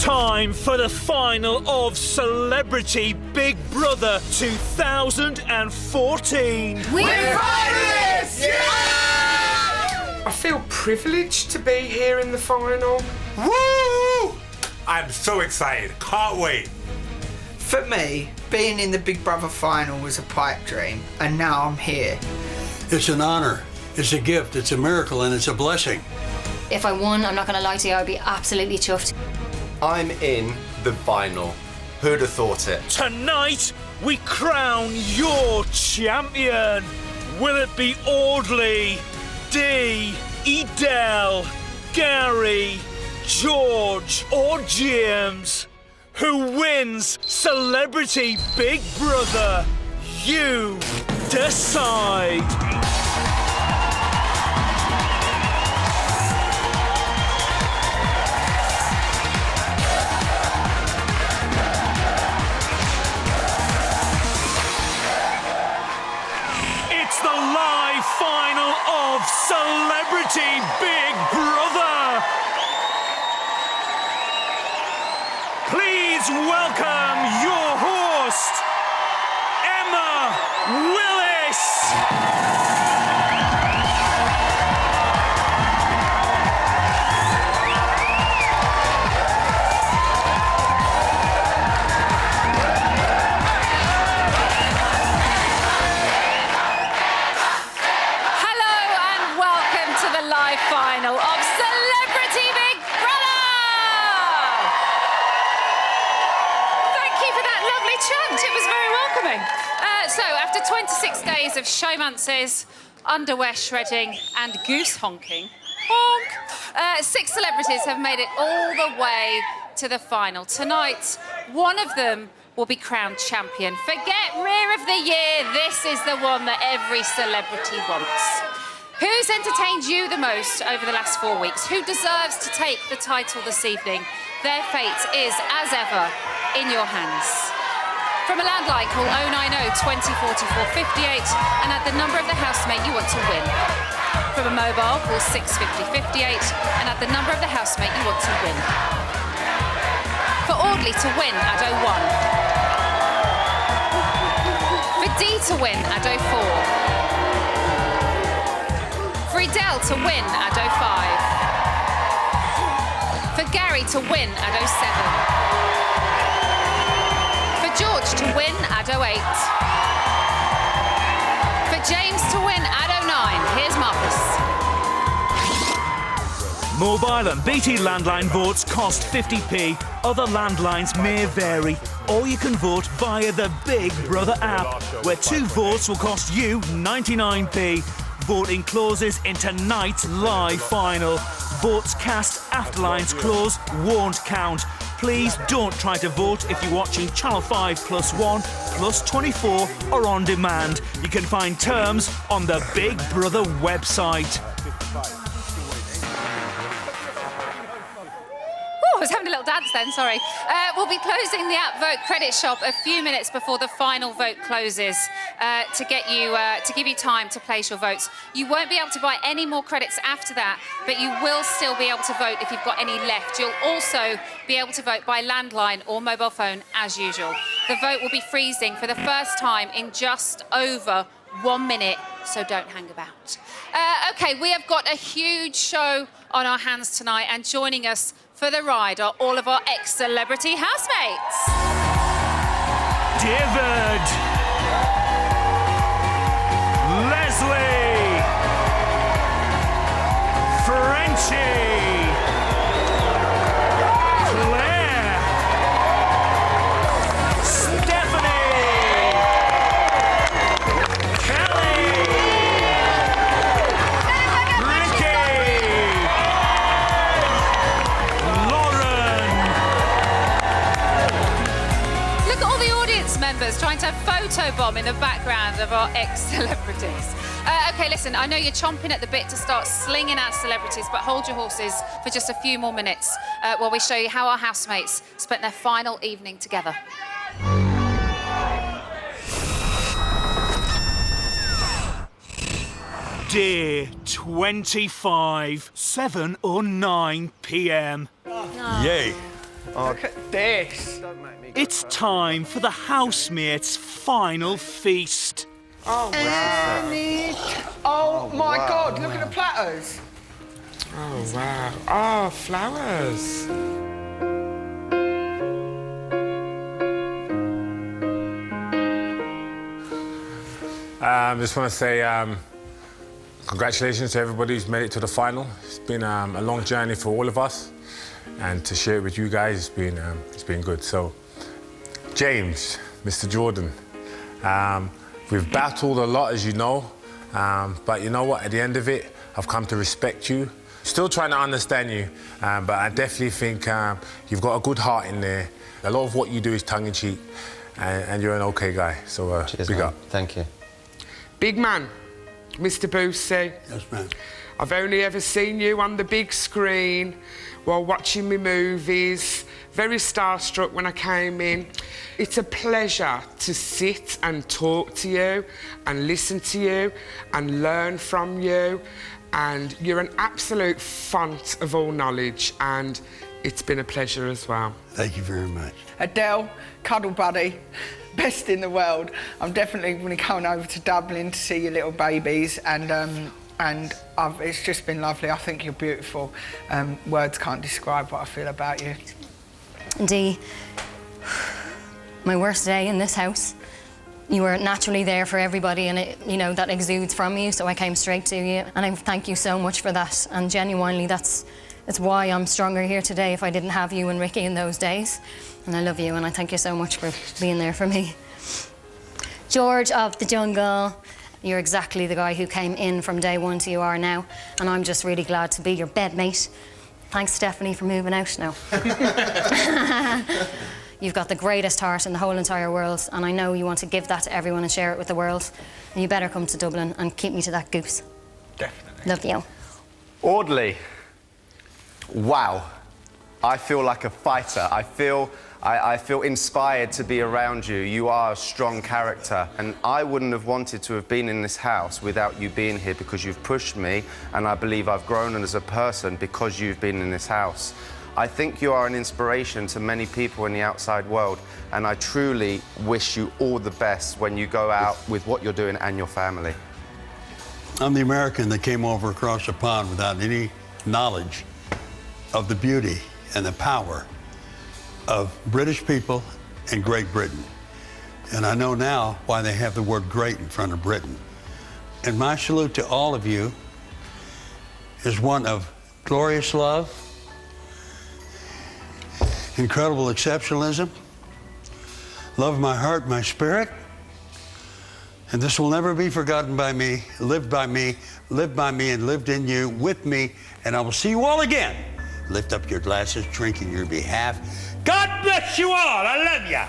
time for the final of Celebrity Big Brother 2014. We're finalists! Yeah! I feel privileged to be here in the final. Woo! I'm so excited. Can't wait. For me, being in the Big Brother final was a pipe dream, and now I'm here. It's an honor, it's a gift, it's a miracle, and it's a blessing. If I won, I'm not going to lie to you, I'd be absolutely chuffed. I'm in the final. Who'd have thought it? Tonight, we crown your champion. Will it be Audley, Dee, Edel, Gary, George, or James? Who wins Celebrity Big Brother? You decide. It's the live final of Celebrity Big Brother. Please welcome your host, Emma Willis. Hello and welcome to the live final of Celebrity Big Brother! Thank you for that lovely chant. It was very welcoming. So, after 26 days of showmances, underwear shredding and goose honking, 6 celebrities have made it all the way to the final. Tonight, one of them will be crowned champion. Forget Rear of the Year, this is the one that every celebrity wants. Who's entertained you the most over the last 4 weeks? Who deserves to take the title this evening? Their fate is, as ever, in your hands. From a landline, call 090 20 44 58 and add the number of the housemate you want to win. From a mobile, call 650 58 and add the number of the housemate you want to win. For Audley to win, add 01. For Dee to win, add 04. For Edel to win, add 05. For Gary to win, add 07. For George to win, add 08. For James to win, add 09. Here's Marcus. Mobile and BT landline votes cost 50p. Other landlines may vary. Or you can vote via the Big Brother app, where 2 votes will cost you 99p. Voting closes in tonight's live final. Votes cast after lines close won't count. Please don't try to vote if you're watching Channel 5 +1, +24 or on demand. You can find terms on the Big Brother website. I was having a little dance then, sorry. We'll be closing the app Vote Credit Shop a few minutes before the final vote closes to give you time to place your votes. You won't be able to buy any more credits after that, but you will still be able to vote if you've got any left. You'll also be able to vote by landline or mobile phone as usual. The vote will be freezing for the first time in just over 1 minute, so don't hang about. OK, we have got a huge show on our hands tonight, and joining us for the ride are all of our ex-celebrity housemates. David, Leslie, Frenchie, Claire, Stephanie, Kelly, Ricky, Lauren. Look at all the audience members trying to photobomb in the background of our ex-celebrities. OK, listen, I know you're chomping at the bit to start slinging out celebrities, but hold your horses for just a few more minutes while we show you how our housemates spent their final evening together. Day 25, 7:09 p.m. Yay. Look at this. It's time for the housemates' final feast. Oh, wow. Oh my God, look at the platters. Oh, wow. Oh, flowers. Just want to say congratulations to everybody who's made it to the final. It's been a long journey for all of us, and to share it with you guys, it's been good. So, James, Mr. Jordan, we've battled a lot, as you know, but you know what? At the end of it, I've come to respect you. Still trying to understand you, but I definitely think you've got a good heart in there. A lot of what you do is tongue-in-cheek, and you're an okay guy. So Cheers, big man. up. Thank you. Big man, Mr. Boosie. Yes, ma'am. I've only ever seen you on the big screen while watching me movies. Very starstruck when I came in. It's a pleasure to sit and talk to you and listen to you and learn from you. And you're an absolute font of all knowledge, and it's been a pleasure as well. Thank you very much. Adele, cuddle buddy, best in the world. I'm definitely going to be coming over to Dublin to see your little babies, and it's just been lovely. I think you're beautiful. Words can't describe what I feel about you. Dee, my worst day in this house. You were naturally there for everybody, and that exudes from you, so I came straight to you. And I thank you so much for that. And genuinely, it's why I'm stronger here today if I didn't have you and Ricky in those days. And I love you, and I thank you so much for being there for me. George of the Jungle, you're exactly the guy who came in from day one to you are now. And I'm just really glad to be your bedmate. Thanks, Stephanie, for moving out now. You've got the greatest heart in the whole entire world, and I know you want to give that to everyone and share it with the world. And you better come to Dublin and keep me to that goose. Definitely. Love you. Audley. Wow. I feel like a fighter. I feel inspired to be around you. You are a strong character, and I wouldn't have wanted to have been in this house without you being here, because you've pushed me, and I believe I've grown as a person because you've been in this house. I think you are an inspiration to many people in the outside world, and I truly wish you all the best when you go out with what you're doing and your family. I'm the American that came over across the pond without any knowledge of the beauty and the power of British people and Great Britain. And I know now why they have the word great in front of Britain. And my salute to all of you is one of glorious love, incredible exceptionalism, love of my heart, my spirit, and this will never be forgotten by me, lived by me, and lived in you, with me, and I will see you all again. Lift up your glasses, drink in your behalf. God bless you all, I love ya.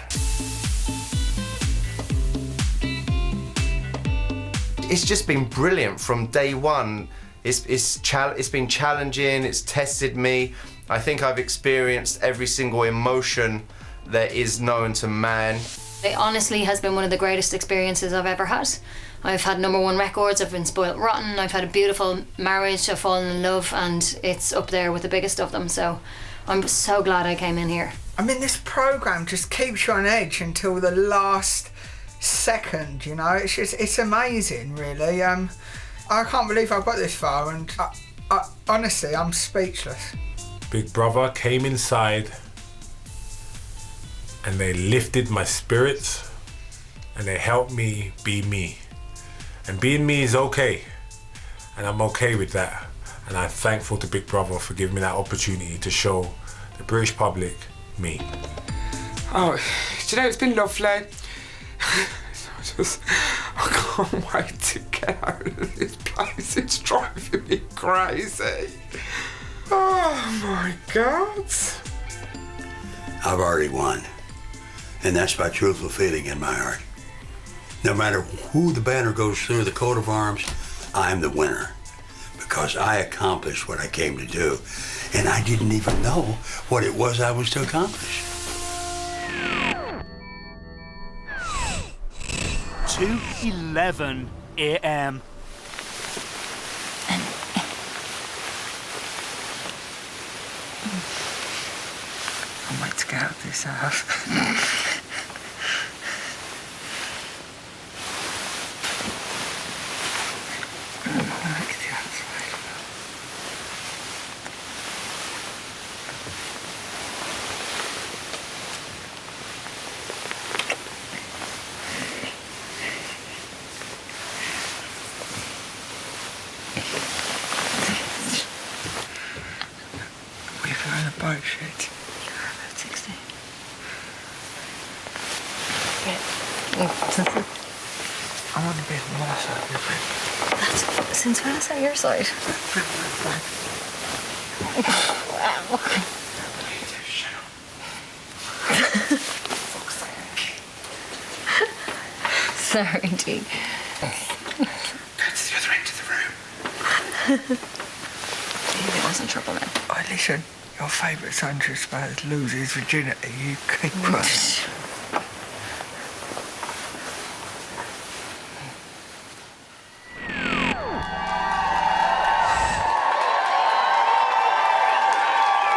It's just been brilliant from day one. It's been challenging, it's tested me. I think I've experienced every single emotion that is known to man. It honestly has been one of the greatest experiences I've ever had. I've had #1 records, I've been spoiled rotten, I've had a beautiful marriage, I've fallen in love, and it's up there with the biggest of them, so I'm so glad I came in here. I mean, this programme just keeps you on edge until the last second, you know? It's amazing, really. I can't believe I've got this far, and I honestly, I'm speechless. Big Brother came inside and they lifted my spirits and they helped me be me. And being me is okay. And I'm okay with that. And I'm thankful to Big Brother for giving me that opportunity to show the British public me. Oh, do you know, it's been lovely. I can't wait to get out of this place. It's driving me crazy. Oh my God. I've already won. And that's my truthful feeling in my heart. No matter who the banner goes through the coat of arms, I'm the winner. Because I accomplished what I came to do. And I didn't even know what it was I was to accomplish. 2:11 a.m. Oh my wait to get out of this house. Boat shed. You're about 16. I want to be on my side of the bed. That's since when is that your side? Wow. Sorry, Dee. Go to the other end of the room. It wasn't trouble then. Oh, listen. Your favourite Sancho Spurs loses virginity. You keep quiet.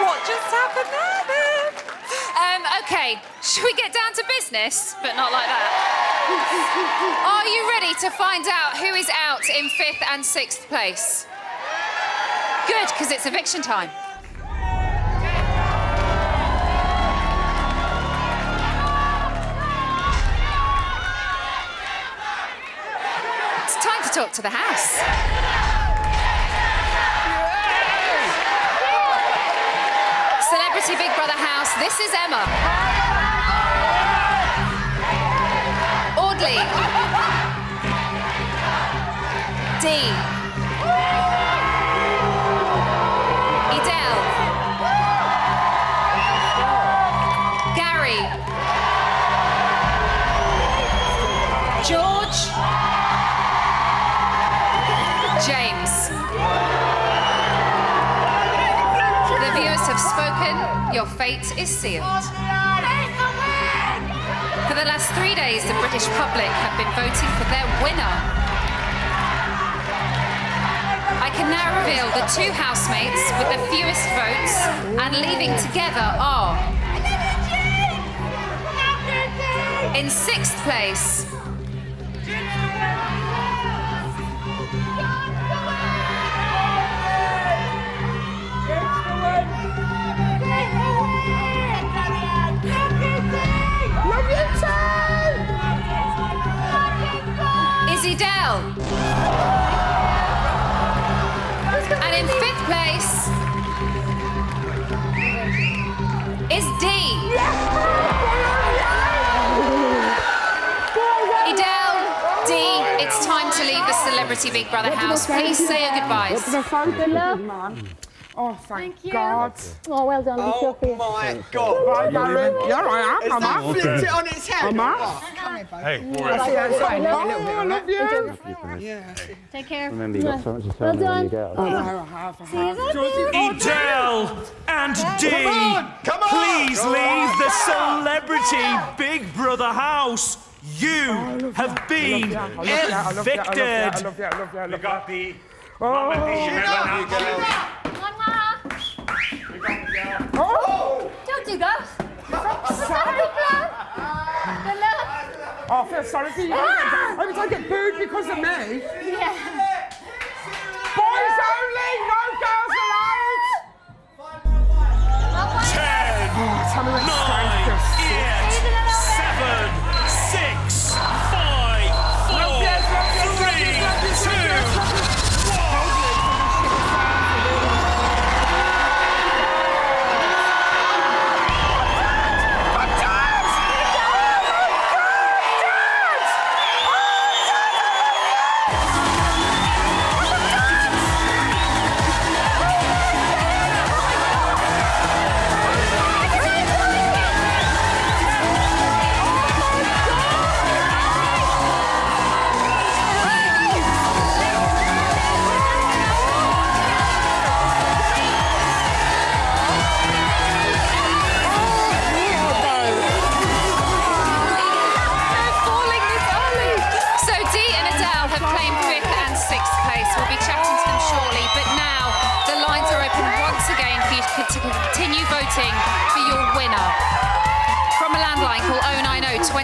What just happened there? OK, should we get down to business? But not like that. Are you ready to find out who is out in 5th and 6th place? Good, because it's eviction time. It's time to talk to the house. Celebrity Big Brother house, this is Emma. Audley. Dee. Edel. Gary. George. James. The viewers have spoken. Your fate is sealed. For the last 3 days, the British public have been voting for their winner. I can now reveal the 2 housemates with the fewest votes and leaving together are... In 6th place... Izzy Dell. And in 5th place is Dee. Edel, Dee, it's time to leave the Celebrity Big Brother house. Please say your goodbyes. Oh, thank God. Oh, well done. Oh my God. Right, Darren. Yeah, I am. Has that flipped it on its head? I'm up. Oh, come here, babe. Hey, Oh, I love you. Yeah. Take care. Remember, you got so much to tell me when you get out. I have. Edel and Dee, please leave the Celebrity Big Brother house. You have been evicted. We got the... Don't do that. Oh, I feel sorry for you. Every time I get booed because of me. Yeah. Boys only, no girls allowed. 10, Tell me when 9, it's time to 8, 7, 6, 5, 4, 3, 2, 1.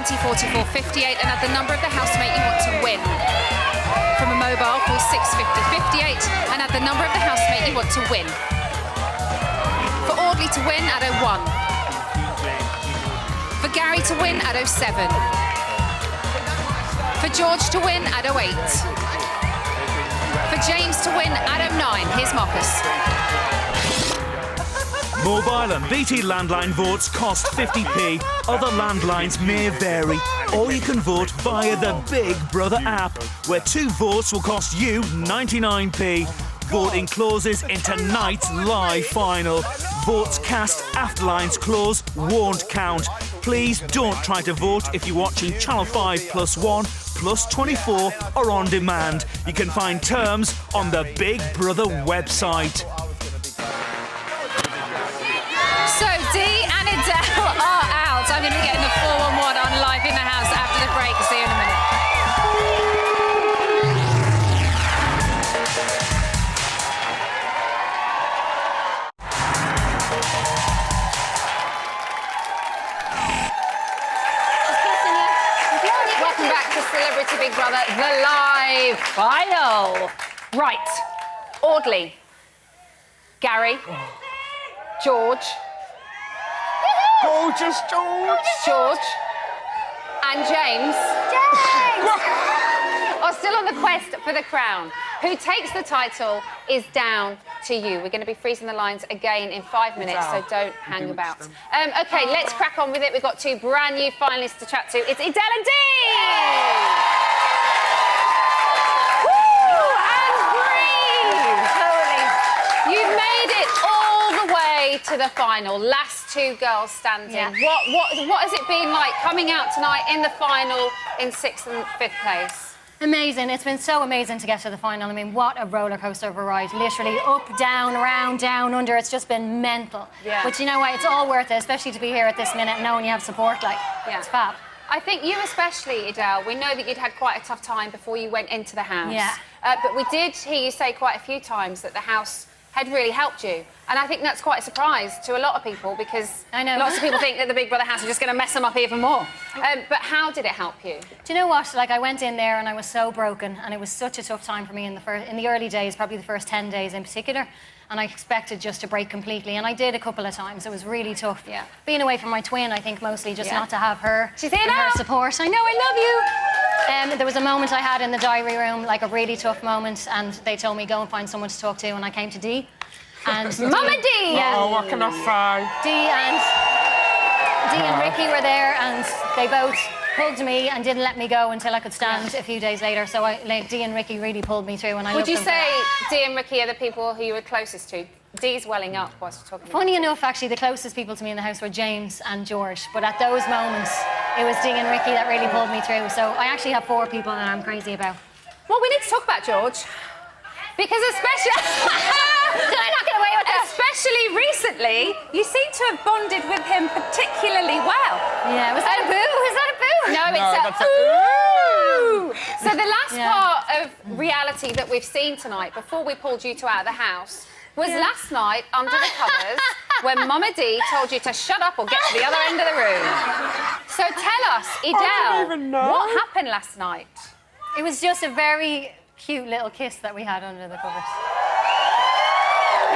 204458 and add the number of the housemate you want to win. From a mobile, call 65058 and add the number of the housemate you want to win. For Audley to win, add 01. For Gary to win, add 07. For George to win, add 08. For James to win, add 09. Here's Marcus. Mobile and BT landline votes cost 50p. Other landlines may vary. Or you can vote via the Big Brother app, where 2 votes will cost you 99p. Voting closes in tonight's live final. Votes cast after lines close won't count. Please don't try to vote if you're watching Channel 5 +1, +24 or on demand. You can find terms on the Big Brother website. So Dee and Adele are out. I'm going to be getting the 411 on Live in the House after the break. See you in a minute. Welcome back to Celebrity Big Brother, the live final. Right, Audley, Gary, George, Gorgeous George. And James are still on the quest for the crown. Who takes the title is down to you. We're going to be freezing the lines again in 5 minutes, so don't hang about. OK, let's crack on with it. We've got 2 brand new finalists to chat to. It's Adele and Dee! Woo! And breathe! Holy. You made it all the way to the final. Last 2 girls standing. Yeah. What has it been like coming out tonight in the final in 6th and 5th place? Amazing. It's been so amazing to get to the final. I mean, what a roller coaster of a ride. Literally up, down, around, down, under. It's just been mental. Yeah. But you know what? It's all worth it, especially to be here at this minute knowing you have support. Like, Yeah. it's fab. I think you especially, Adele, we know that you'd had quite a tough time before you went into the house. Yeah. But we did hear you say quite a few times that the house had really helped you. And I think that's quite a surprise to a lot of people because I know. lots of people think that the Big Brother house is just going to mess them up even more. But how did it help you? Do you know what? Like, I went in there and I was so broken, and it was such a tough time for me in the early days, probably the first 10 days in particular. And I expected just to break completely, and I did a couple of times. It was really tough. Yeah. Being away from my twin, I think mostly just Yeah. not to have her. She's here and now. her support. I know, I love you. There was a moment I had in the diary room, like a really tough moment, and they told me go and find someone to talk to, and I came to Dee. And Mama Dee! Yeah. Oh, what can I say? Dee and Ricky were there, and they both hugged me and didn't let me go until I could stand a few days later. So Dee and Ricky really pulled me through, and I Would loved you them for say that. Dee and Ricky are the people who you were closest to? Dee's welling up whilst you're talking about Funny enough, actually, the closest people to me in the house were James and George. But at those moments, it was Dee and Ricky that really pulled me through. So I actually have 4 people that I'm crazy about. Well, we need to talk about George. Because especially... Did I not get away with that? Especially recently, you seem to have bonded with him particularly well. Yeah, was that a boo? Was that a boo? No, it's that's a ooh. So the last Yeah. part of reality that we've seen tonight, before we pulled you two out of the house, was last night under the covers when Mama Dee told you to shut up or get to the other end of the room. So tell us, Adele, even know. what happened last night? It was just a very cute little kiss that we had under the covers.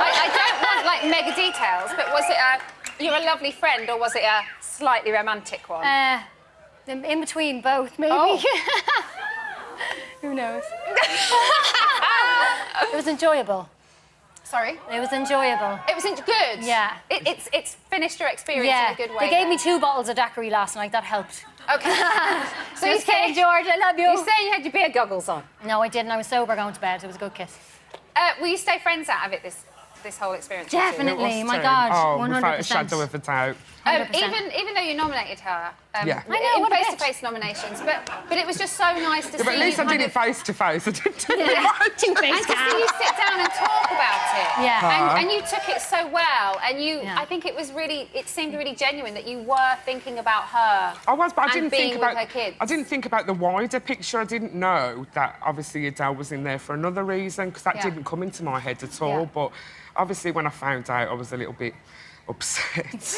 I don't want like mega details, but was it you're a lovely friend, or was it a slightly romantic one? In between both, maybe. Oh. Who knows? It was enjoyable. Sorry? It was enjoyable. It was good. Yeah. It's finished your experience Yeah, in a good way. they gave me then. 2 bottles of daiquiri last night. That helped. Okay. So Just kidding, George. I love you. You're saying you had your beer goggles on. No, I didn't. I was sober going to bed. It was a good kiss. Will you stay friends out of it this whole experience? Definitely. My Too. God, Oh, 100%. without a shadow of a doubt. 100%. Even though you nominated her, Yeah. I know, in what a face-to-face nominations, but it was just so nice to see. Yeah, but at least you I did kind it of- face to face. I didn't do Yeah. it. Two-faced And to cow. see you sit down and talk about it. Yeah. And you took it so well, and you, Yeah. I think it seemed really genuine that you were thinking about her. I was, but I and didn't being think with about her kids. I didn't think about the wider picture. I didn't know that obviously Adele was in there for another reason, because that Yeah. didn't come into my head at all. Yeah. But obviously when I found out, I was a little bit upset.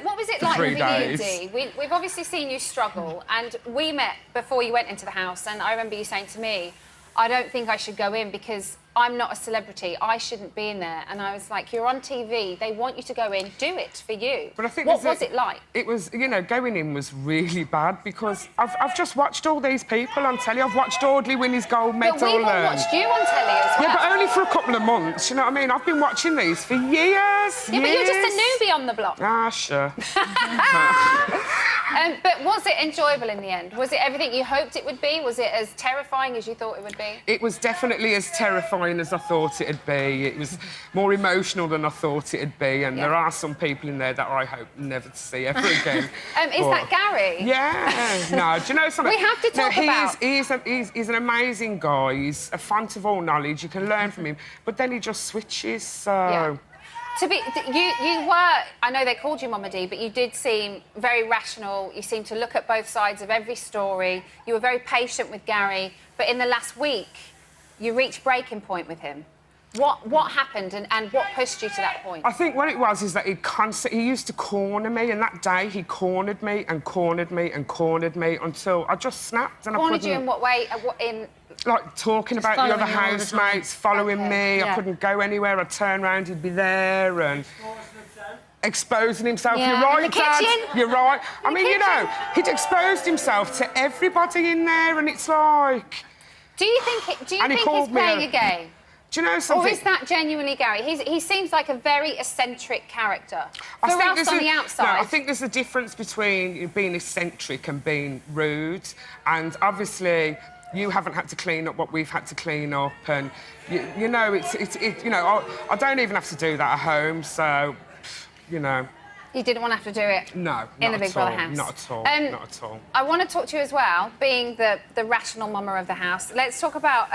What was it like 3 with you, days. Dee? We've obviously seen you struggle, and we met before you went into the house, and I remember you saying to me, I don't think I should go in because I'm not a celebrity. I shouldn't be in there. And I was like, you're on TV. They want you to go in. Do it for you. But I think what was it like? It was, you know, going in was really bad because I've just watched all these people on telly. I've watched Audley win his gold medal. But we've all watched you on telly as well. Yeah, but only for a couple of months, you know what I mean? I've been watching these for years. Yeah, but you're just a newbie on the block. Ah, sure. But was it enjoyable in the end? Was it everything you hoped it would be? Was it as terrifying as you thought it would be? It was definitely as terrifying as I thought it'd be. It was more emotional than I thought it'd be, and there are some people in there that I hope never to see ever again. Is that Gary? Yeah. No, do you know something? We have to talk about... He's an amazing guy. He's a font of all knowledge. You can learn from him. But then he just switches, so... Yeah. You were, I know they called you Mama Dee, but you did seem very rational. You seemed to look at both sides of every story. You were very patient with Gary, but in the last week, you reached breaking point with him. What happened and what pushed you to that point? I think what it was is that he used to corner me, and that day he cornered me and cornered me and cornered me until I just snapped and Cornered you in what way? Like talking about the other housemates, following me. Yeah. I couldn't go anywhere. I'd turn around, he'd be there, and exposing himself. Yeah. You're right, In the Dad. kitchen. You're right. In the kitchen. He'd exposed himself to everybody in there, and it's like. Do you think he's playing a game? Do you know something? Or is that genuinely Gary? He seems like a very eccentric character. For I think us on the outside... No, I think there's a difference between being eccentric and being rude. And obviously, you haven't had to clean up what we've had to clean up. And, you know, I don't even have to do that at home, so, you know... You didn't want to have to do it in the Big Brother house? Not at all, not at all. I want to talk to you as well, being the rational mama of the house. Let's talk about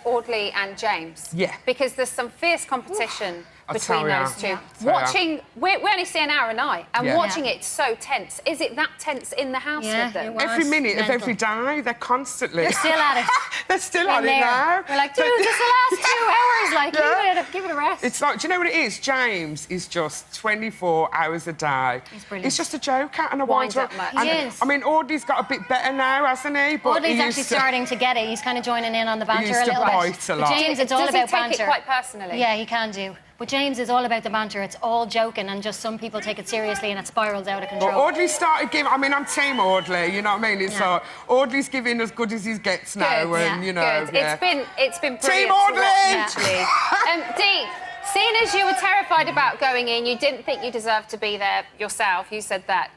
Audley and James. Yeah. Because there's some fierce competition between tell those ya. two. Watching, we only see an hour a night, and Yeah. watching it's so tense. Is it that tense in the house with them? Every minute of every day, they're constantly... They're still at it. They're still at it now. We're like, dude, just the last 2 hours, like, give it a rest. It's like, do you know what it is? James is just 24 hours a day. He's brilliant. He's just a joker and a Winds wind up much. He is. I mean, Audley's got a bit better now, hasn't he? But Audley's he actually used to- starting to get it. He's kind of joining in on the banter used a to little bite bit. a But lot. James, it's all Does he about take banter. it quite personally? Yeah, he can do. But James is all about the banter. It's all joking, and just some people take it seriously, and it spirals out of But control. Audley started giving... I mean, I'm team Audley, you know what I mean? It's like, Audley's giving as good as he gets now, Good, and, you know... Good. Yeah. It's been brilliant Team to watch, Audley! actually. Dee, seeing as you were terrified about going in, you didn't think you deserved to be there yourself. You said that.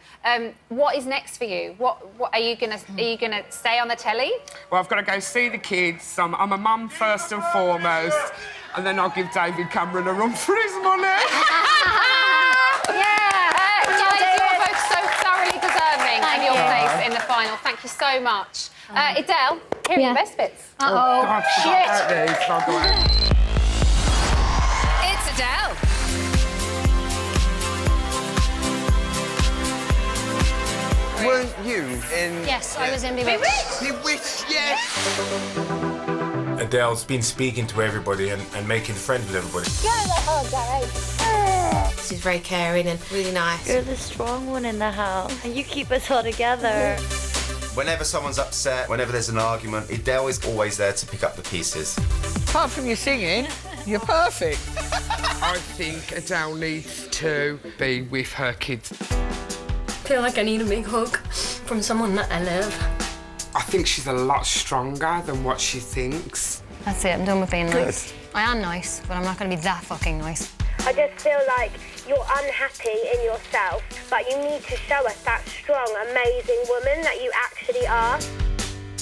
What is next for you? What are you gonna stay on the telly? Well, I've got to go see the kids. I'm a mum first and foremost, and then I'll give David Cameron a run for his money. Guys, you're both so thoroughly deserving of your place in the final. Thank you so much. Adele, here are your best bits. Oh, God, forgot about these. I'll go out. It's Adele. Weren't you in... Yes, I was in Bewitched. Bewitched, yes! Adele's been speaking to everybody and making friends with everybody. She's very caring and really nice. You're the strong one in the house, and you keep us all together. Whenever someone's upset, whenever there's an argument, Adele is always there to pick up the pieces. Apart from your singing, you're perfect. I think Adele needs to be with her kids. I feel like I need a big hug from someone that I love. I think she's a lot stronger than what she thinks. That's it, I'm done with being nice. I am nice, but I'm not going to be that fucking nice. I just feel like you're unhappy in yourself, but you need to show us that strong, amazing woman that you actually are.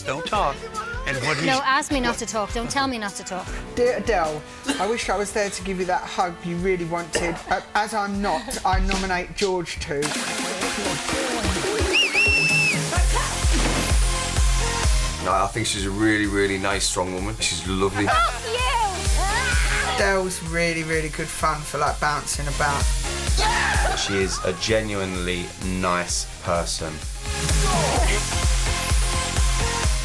Don't talk. And what he's... No, ask me not to talk. Don't tell me not to talk. Dear Adele, I wish I was there to give you that hug you really wanted. As I'm not, I nominate George too. No, I think she's a really, really nice, strong woman. She's lovely. Adele's really, really good fun for like bouncing about. She is a genuinely nice person.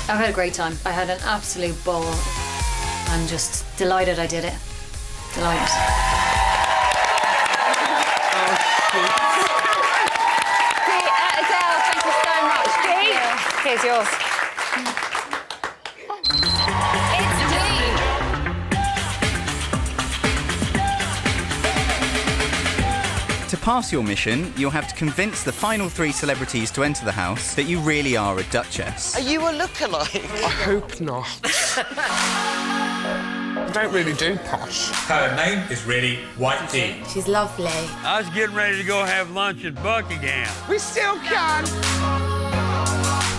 I've had a great time. I had an absolute ball. I'm just delighted I did it. Delighted. Here's yours. It's Dee. To pass your mission, you'll have to convince the final 3 celebrities to enter the house that you really are a duchess. Are you a lookalike? I hope not. I don't really do posh. Her name is really White Dee. She's lovely. I was getting ready to go have lunch at Buckingham. We still can.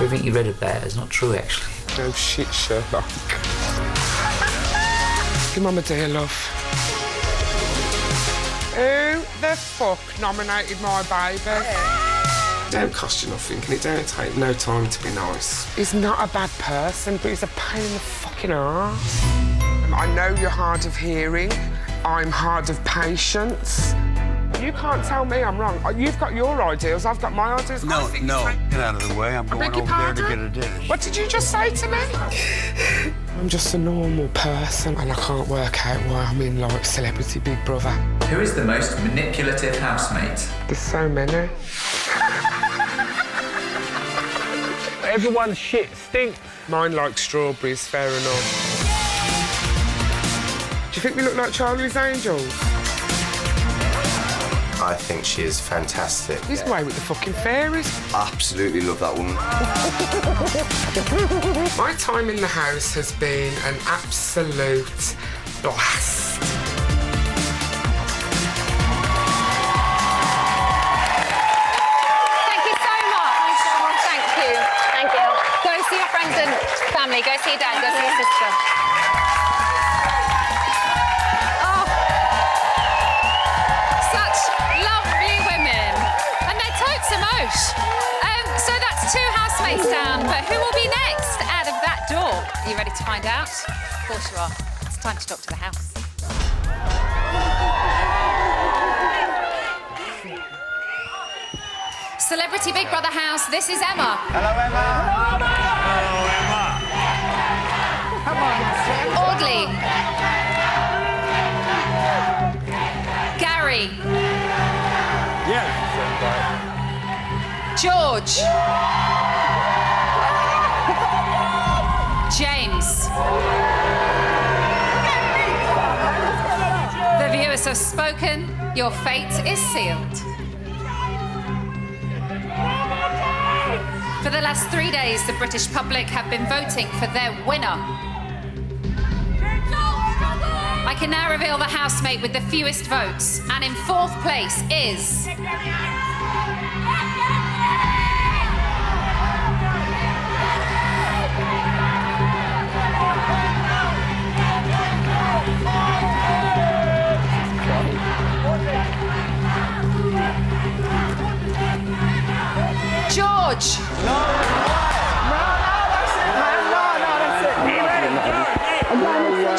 Everything you read about is not true, actually. No shit, Sherlock. Give Mum a dear love. Who the fuck nominated my baby? It don't cost you nothing, and it don't take no time to be nice. He's not a bad person, but he's a pain in the fucking arse. I know you're hard of hearing. I'm hard of patience. You can't tell me I'm wrong. You've got your ideals, I've got my ideals. No, get out of the way. I'm going over there to get a dish. What did you just say to me? I'm just a normal person and I can't work out why I'm in, like, Celebrity Big Brother. Who is the most manipulative housemate? There's so many. Everyone's shit stinks. Mine likes strawberries, fair enough. Do you think we look like Charlie's Angels? I think she is fantastic. He's away with the fucking fairies. Absolutely love that woman. My time in the house has been an absolute blast. Thank you so much. Thank you. Thank you. Go see your friends and family. Go see your dad. Go see your sister. Oh. Such lovely women. And they're totes emosh. So that's 2 housemates down, but who will be next out of that door? Are you ready to find out? Of course you are. It's time to talk to the house. Celebrity Big Brother house, this is Emma. Hello, Emma. Hello, Emma. Come on, Audley. Gary. Yes. George. James. The viewers have spoken. Your fate is sealed. For the last 3 days, the British public have been voting for their winner. I can now reveal the housemate with the fewest votes, and in 4th place is... George.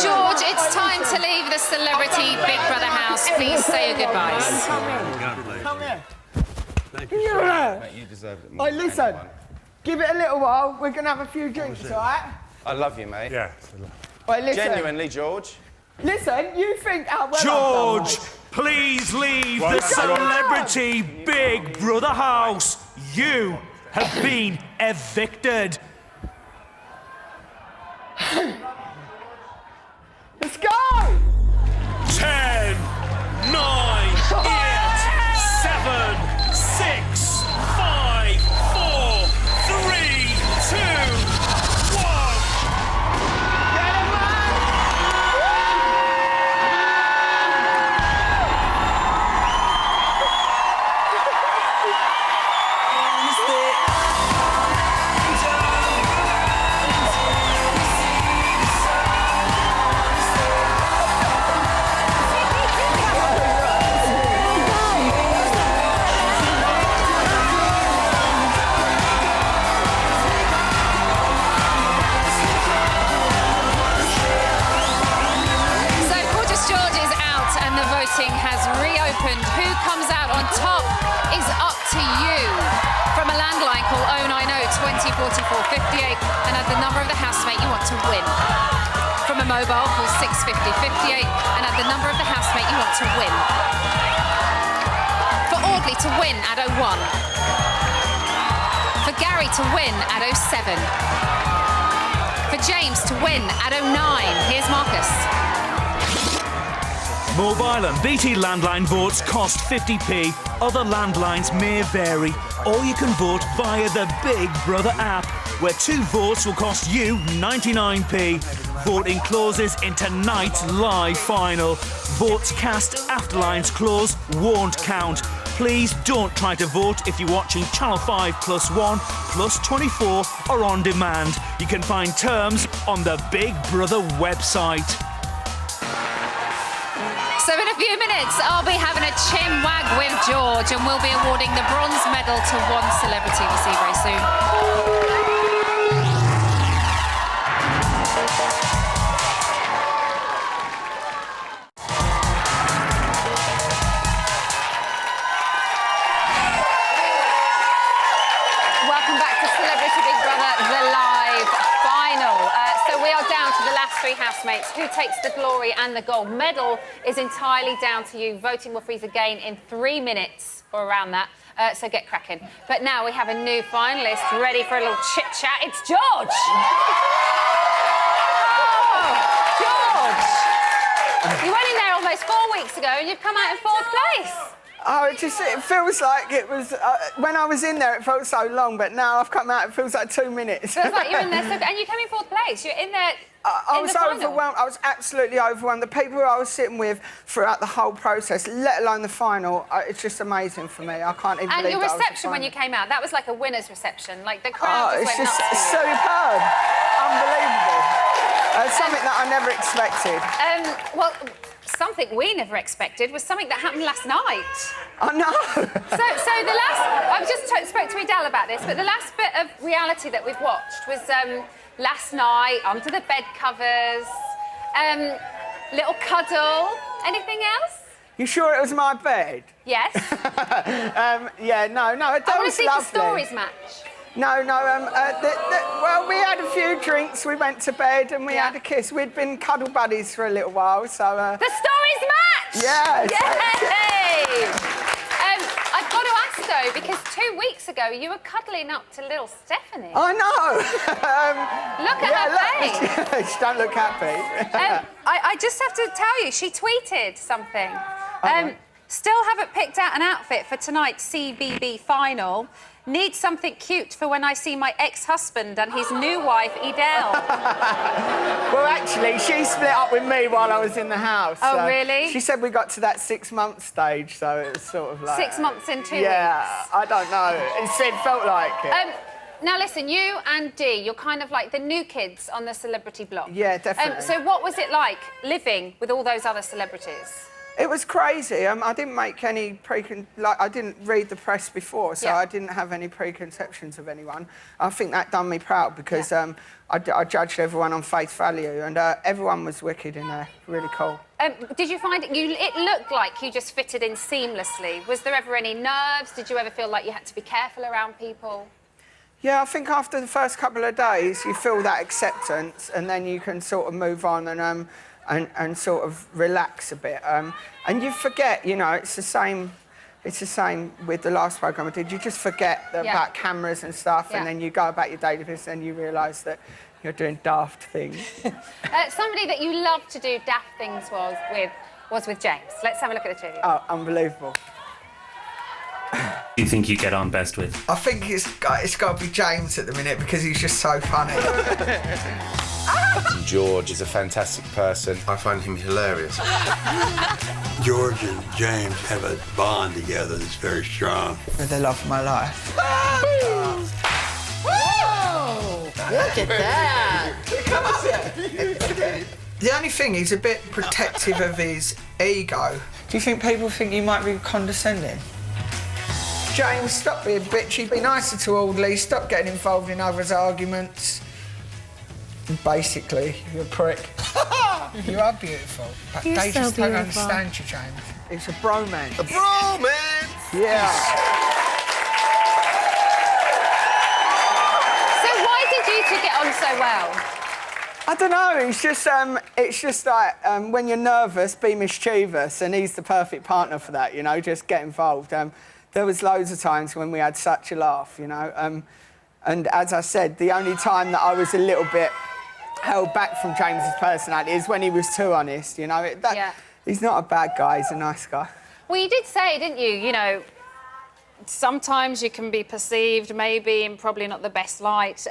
George, it's time to leave the Celebrity Big Brother house. Please say your goodbyes. Come here. Thank you, sir. Mate, you deserve it Oh, more. listen. Give it a little while. We're going to have a few drinks, all right? I love you, mate. Yeah. Wait, listen. Genuinely, George. Listen, you think how well George, I've done, please leave Well, the that's Celebrity Big Brother house. You have been evicted. Let's go! 10, 9, 8, 7, 6, 5, 4, 3, 2, 1. Has reopened. Who comes out on top is up to you. From a landline, call 090 20 44 58 and add the number of the housemate you want to win. From a mobile, call 650 58 and add the number of the housemate you want to win. For Audley to win, add 01. For Gary to win at 07. For James to win at 09. Here's Marcus. Mobile and BT landline votes cost 50p. Other landlines may vary. Or you can vote via the Big Brother app, where 2 votes will cost you 99p. Voting closes in tonight's live final. Votes cast after lines close won't count. Please don't try to vote if you're watching Channel 5 +1, +24 or on demand. You can find terms on the Big Brother website. So in a few minutes, I'll be having a chin wag with George and we'll be awarding the bronze medal to one celebrity. We'll see you very soon. Welcome back to Celebrity Big Brother, the live final. So we are down to the last 3 housemates. Who takes the glory and the gold medal is entirely down to you. Voting will freeze again in 3 minutes or around that. So get cracking. But now we have a new finalist ready for a little chit-chat. It's George! Oh, George! You went in there almost 4 weeks ago and you've come out in 4th place. Oh, it feels like it was... when I was in there, it felt so long, but now I've come out, it feels like 2 minutes. Feels like you're in there, and you came in 4th place. You're in there... I was overwhelmed. I was absolutely overwhelmed. The people who I was sitting with throughout the whole process, let alone the final, it's just amazing for me. I can't even believe And your that reception when you came out, that was like a winner's reception. Like, the crowd just went nuts. It's superb. Unbelievable. Something that I never expected. Well, something we never expected was something that happened last night. I know. So the last... I've just spoke to Edel about this, but the last bit of reality that we've watched was... last night, under the bed covers, little cuddle. Anything else? You sure it was my bed? Yes. Yeah, no, I want to see lovely. the stories match. No, well, we had a few drinks, we went to bed and we had a kiss. We'd been cuddle buddies for a little while, so... The stories match! Yes! Yay! I've got to ask, though, because 2 weeks ago you were cuddling up to little Stephanie. I know! Look at her face. She don't look happy. I just have to tell you, she tweeted something. Still haven't picked out an outfit for tonight's CBB final. Need something cute for when I see my ex-husband and his new wife, Edel. Well, actually, she split up with me while I was in the house. Oh, so really? She said we got to that 6-month stage, so it was sort of like... 6 months in 2 weeks? Yeah, I don't know. It felt like it. Now, listen, you and Dee, you're kind of like the new kids on the celebrity block. Yeah, definitely. So what was it like living with all those other celebrities? It was crazy. I didn't make any I didn't read the press before, so I didn't have any preconceptions of anyone. I think that done me proud because I judged everyone on face value, and everyone was wicked in there. Really cool. Did you find it looked like you just fitted in seamlessly? Was there ever any nerves? Did you ever feel like you had to be careful around people? Yeah, I think after the first couple of days, you feel that acceptance, and then you can sort of move on and sort of relax a bit. And you forget, you know, it's the same with the last programme I did. You just forget about cameras and stuff, and then you go about your daily business and you realise that you're doing daft things. Somebody that you love to do daft things was with James. Let's have a look at the two. Oh, unbelievable. Do you think you get on best with? I think it's got to be James at the minute because he's just so funny. George is a fantastic person. I find him hilarious. George and James have a bond together that's very strong. They're the love of my life. Whoa! Look at that! Come on! The only thing, he's a bit protective of his ego. Do you think people think you might be condescending? James, stop being bitchy. Be nicer to Audley. Stop getting involved in others' arguments. Basically, you're a prick. You are beautiful. But You're they so just don't beautiful. understand you, James. It's a bromance. A bromance! Yeah. So why did you two get on so well? I don't know. It's just like when you're nervous, be mischievous, and he's the perfect partner for that. You know, just get involved. There was loads of times when we had such a laugh. You know, And as I said, the only time that I was a little bit held back from James's personality is when he was too honest, you know. He's not a bad guy, he's a nice guy. Well, you did say, didn't you, you know, sometimes you can be perceived maybe in probably not the best light.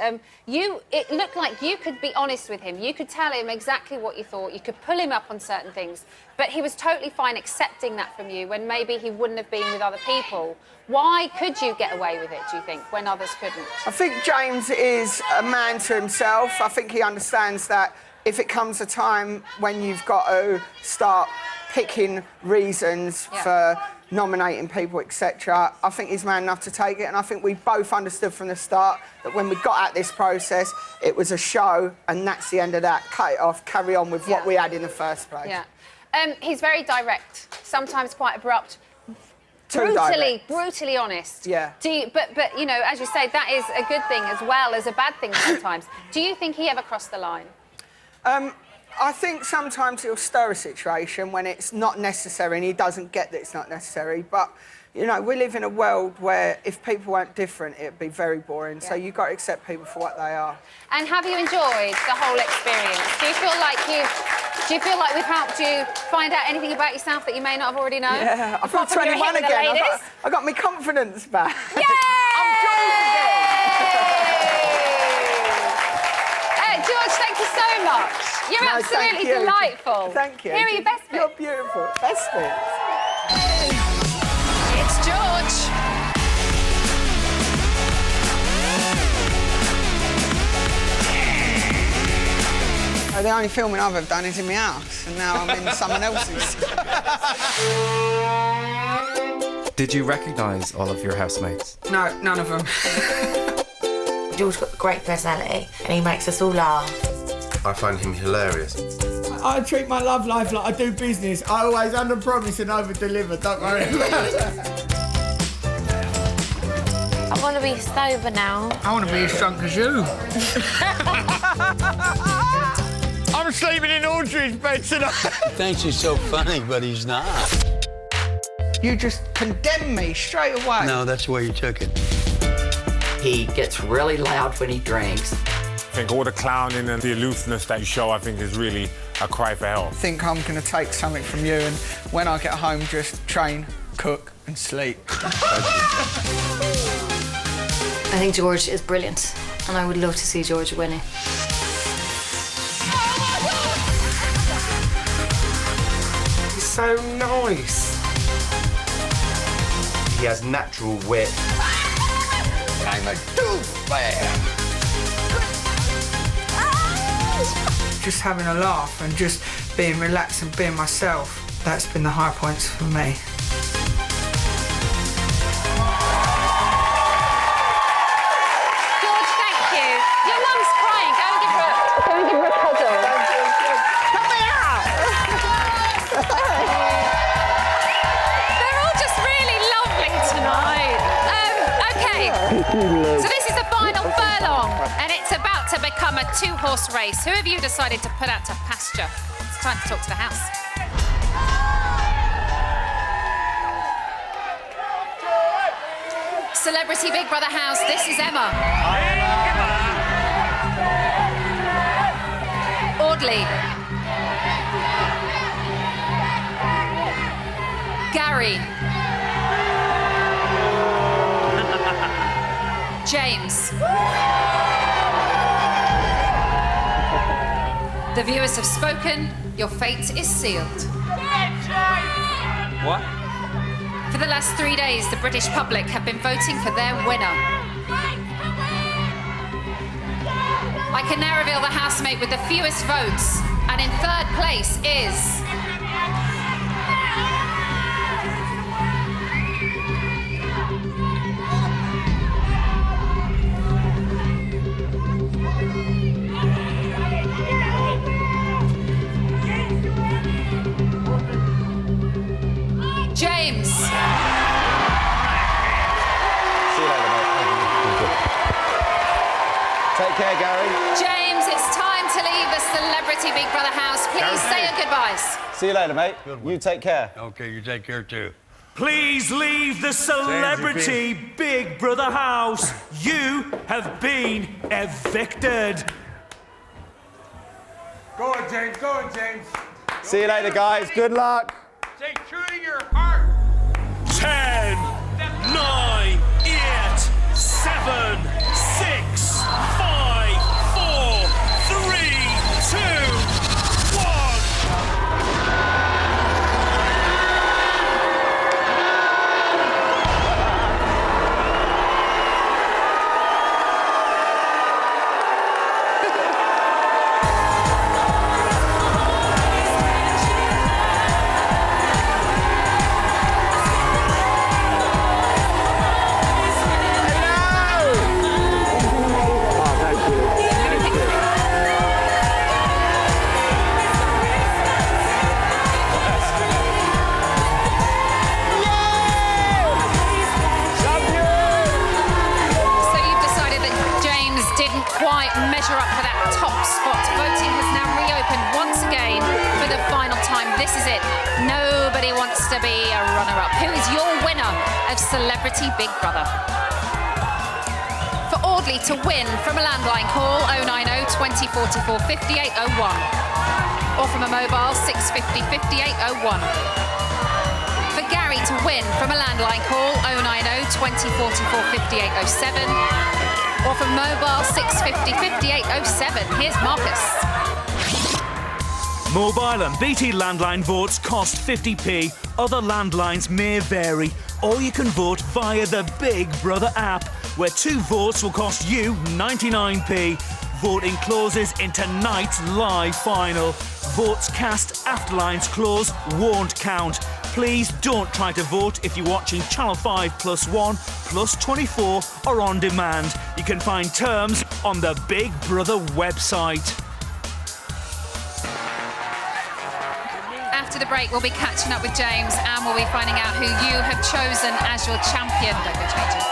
It looked like you could be honest with him. You could tell him exactly what you thought. You could pull him up on certain things. But he was totally fine accepting that from you when maybe he wouldn't have been with other people. Why could you get away with it, do you think, when others couldn't? I think James is a man to himself. I think he understands that if it comes a time when you've got to start picking reasons for nominating people, etc. I think he's man enough to take it, and I think we both understood from the start that when we got at this process, it was a show, and that's the end of that. Cut it off, carry on with what we had in the first place. Yeah. He's very direct, sometimes quite abrupt, Too direct. brutally honest. Yeah. But you know, as you say, that is a good thing as well as a bad thing sometimes. Do you think he ever crossed the line? I think sometimes he'll stir a situation when it's not necessary, and he doesn't get that it's not necessary. But, you know, we live in a world where if people weren't different, it'd be very boring. So you've got to accept people for what they are. And have you enjoyed the whole experience? Do you feel like we've helped you find out anything about yourself that you may not have already known? Yeah, I feel 21 again. I got my confidence back. Yay! I'm George again. George, thank you so much. You're absolutely delightful. Thank you. Here are your best bits. You're beautiful. Best bits. It's George. The only filming I've ever done is in my house, and now I'm in someone else's. Did you recognise all of your housemates? No, none of them. George's got a great personality, and he makes us all laugh. I find him hilarious. I treat my love life like I do business. I always under-promise and over-deliver, don't worry about it. I want to be sober now. I want to be as drunk as you. I'm sleeping in Audrey's bed tonight. He thinks he's so funny, but he's not. You just condemn me straight away. No, that's the way you took it. He gets really loud when he drinks. I think all the clowning and the aloofness that you show, I think, is really a cry for help. I think I'm going to take something from you, and when I get home, just train, cook and sleep. I think George is brilliant, and I would love to see George winning. He's so nice. He has natural wit. I'm a douchebag. Just having a laugh and just being relaxed and being myself, that's been the high points for me. George, thank you. Your mum's crying. Go and give her a cuddle. Come out! They're all just really lovely tonight. OK. So this is the final furlong, and it's about to become a two-horse race. Who have you decided to put out to pasture? It's time to talk to the house. Celebrity Big Brother house, this is Emma. Audley. Gary. James. The viewers have spoken. Your fate is sealed. What? For the last 3 days, the British public have been voting for their winner. I can now reveal the housemate with the fewest votes, and in third place is... James. See you later, mate. Take care, Gary. James, it's time to leave the Celebrity Big Brother house. Please say your goodbyes. See you later, mate. You take care. Okay, you take care too. Please leave the celebrity Big Brother house. You have been evicted. Go on, James. Go on, James. See you later, guys. Good luck. Stay true to your heart. 10, 9, 8, 7, 6, 5, 4, 3, 2, 1. Measure up for that top spot. Voting has now reopened once again for the final time. This is it. Nobody wants to be a runner-up. Who is your winner of Celebrity Big Brother? For Audley to win from a landline call 090 20 44 58 01 or from a mobile 650 58 01. For Gary to win from a landline call 090 20 44 58 07 or from mobile 650 5807. Here's Marcus. Mobile and BT landline votes cost 50p. Other landlines may vary. Or you can vote via the Big Brother app, where 2 votes will cost you 99p. Voting closes in tonight's live final. Votes cast after lines close won't count. Please don't try to vote if you're watching Channel 5 +1, +24 or on demand. You can find terms on the Big Brother website. After the break, we'll be catching up with James and we'll be finding out who you have chosen as your champion. Don't go changing.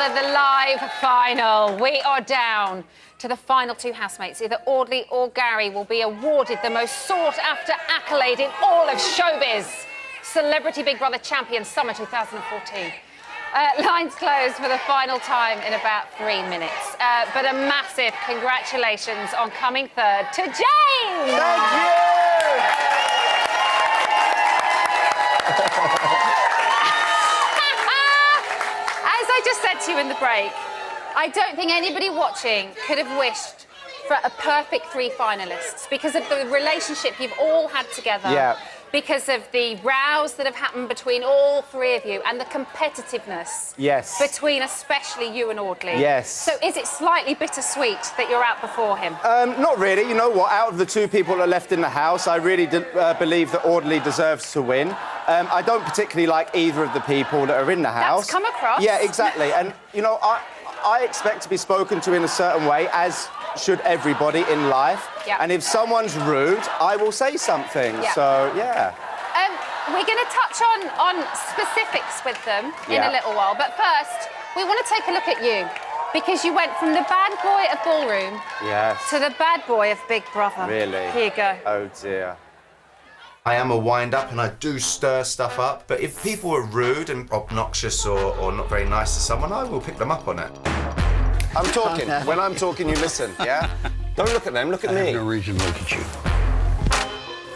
The live final. We are down to the final 2 housemates. Either Audley or Gary will be awarded the most sought-after accolade in all of showbiz. Celebrity Big Brother Champion Summer 2014. Lines closed for the final time in about 3 minutes. But a massive congratulations on coming third to James! Thank you! I just said to you in the break, I don't think anybody watching could have wished for a perfect 3 finalists because of the relationship you've all had together. Yeah. Because of the rows that have happened between all 3 of you and the competitiveness. Yes. Between especially you and Audley. Yes. So is it slightly bittersweet that you're out before him? Not really. You know what? Out of the 2 people that are left in the house, I really believe that Audley deserves to win. I don't particularly like either of the people that are in the house. That's come across. Yeah, exactly. And, you know, I expect to be spoken to in a certain way, as should everybody in life. Yep. And if someone's rude, I will say something. Yep. So, yeah. We're going to touch on specifics with them in a little while. But first, we want to take a look at you. Because you went from the bad boy of Ballroom to the bad boy of Big Brother. Really? Here you go. Oh, dear. I am a wind-up and I do stir stuff up, but if people are rude and obnoxious or not very nice to someone, I will pick them up on it. I'm talking. When I'm talking, you listen, yeah? Don't look at them, look at me. I have no reason to look at you.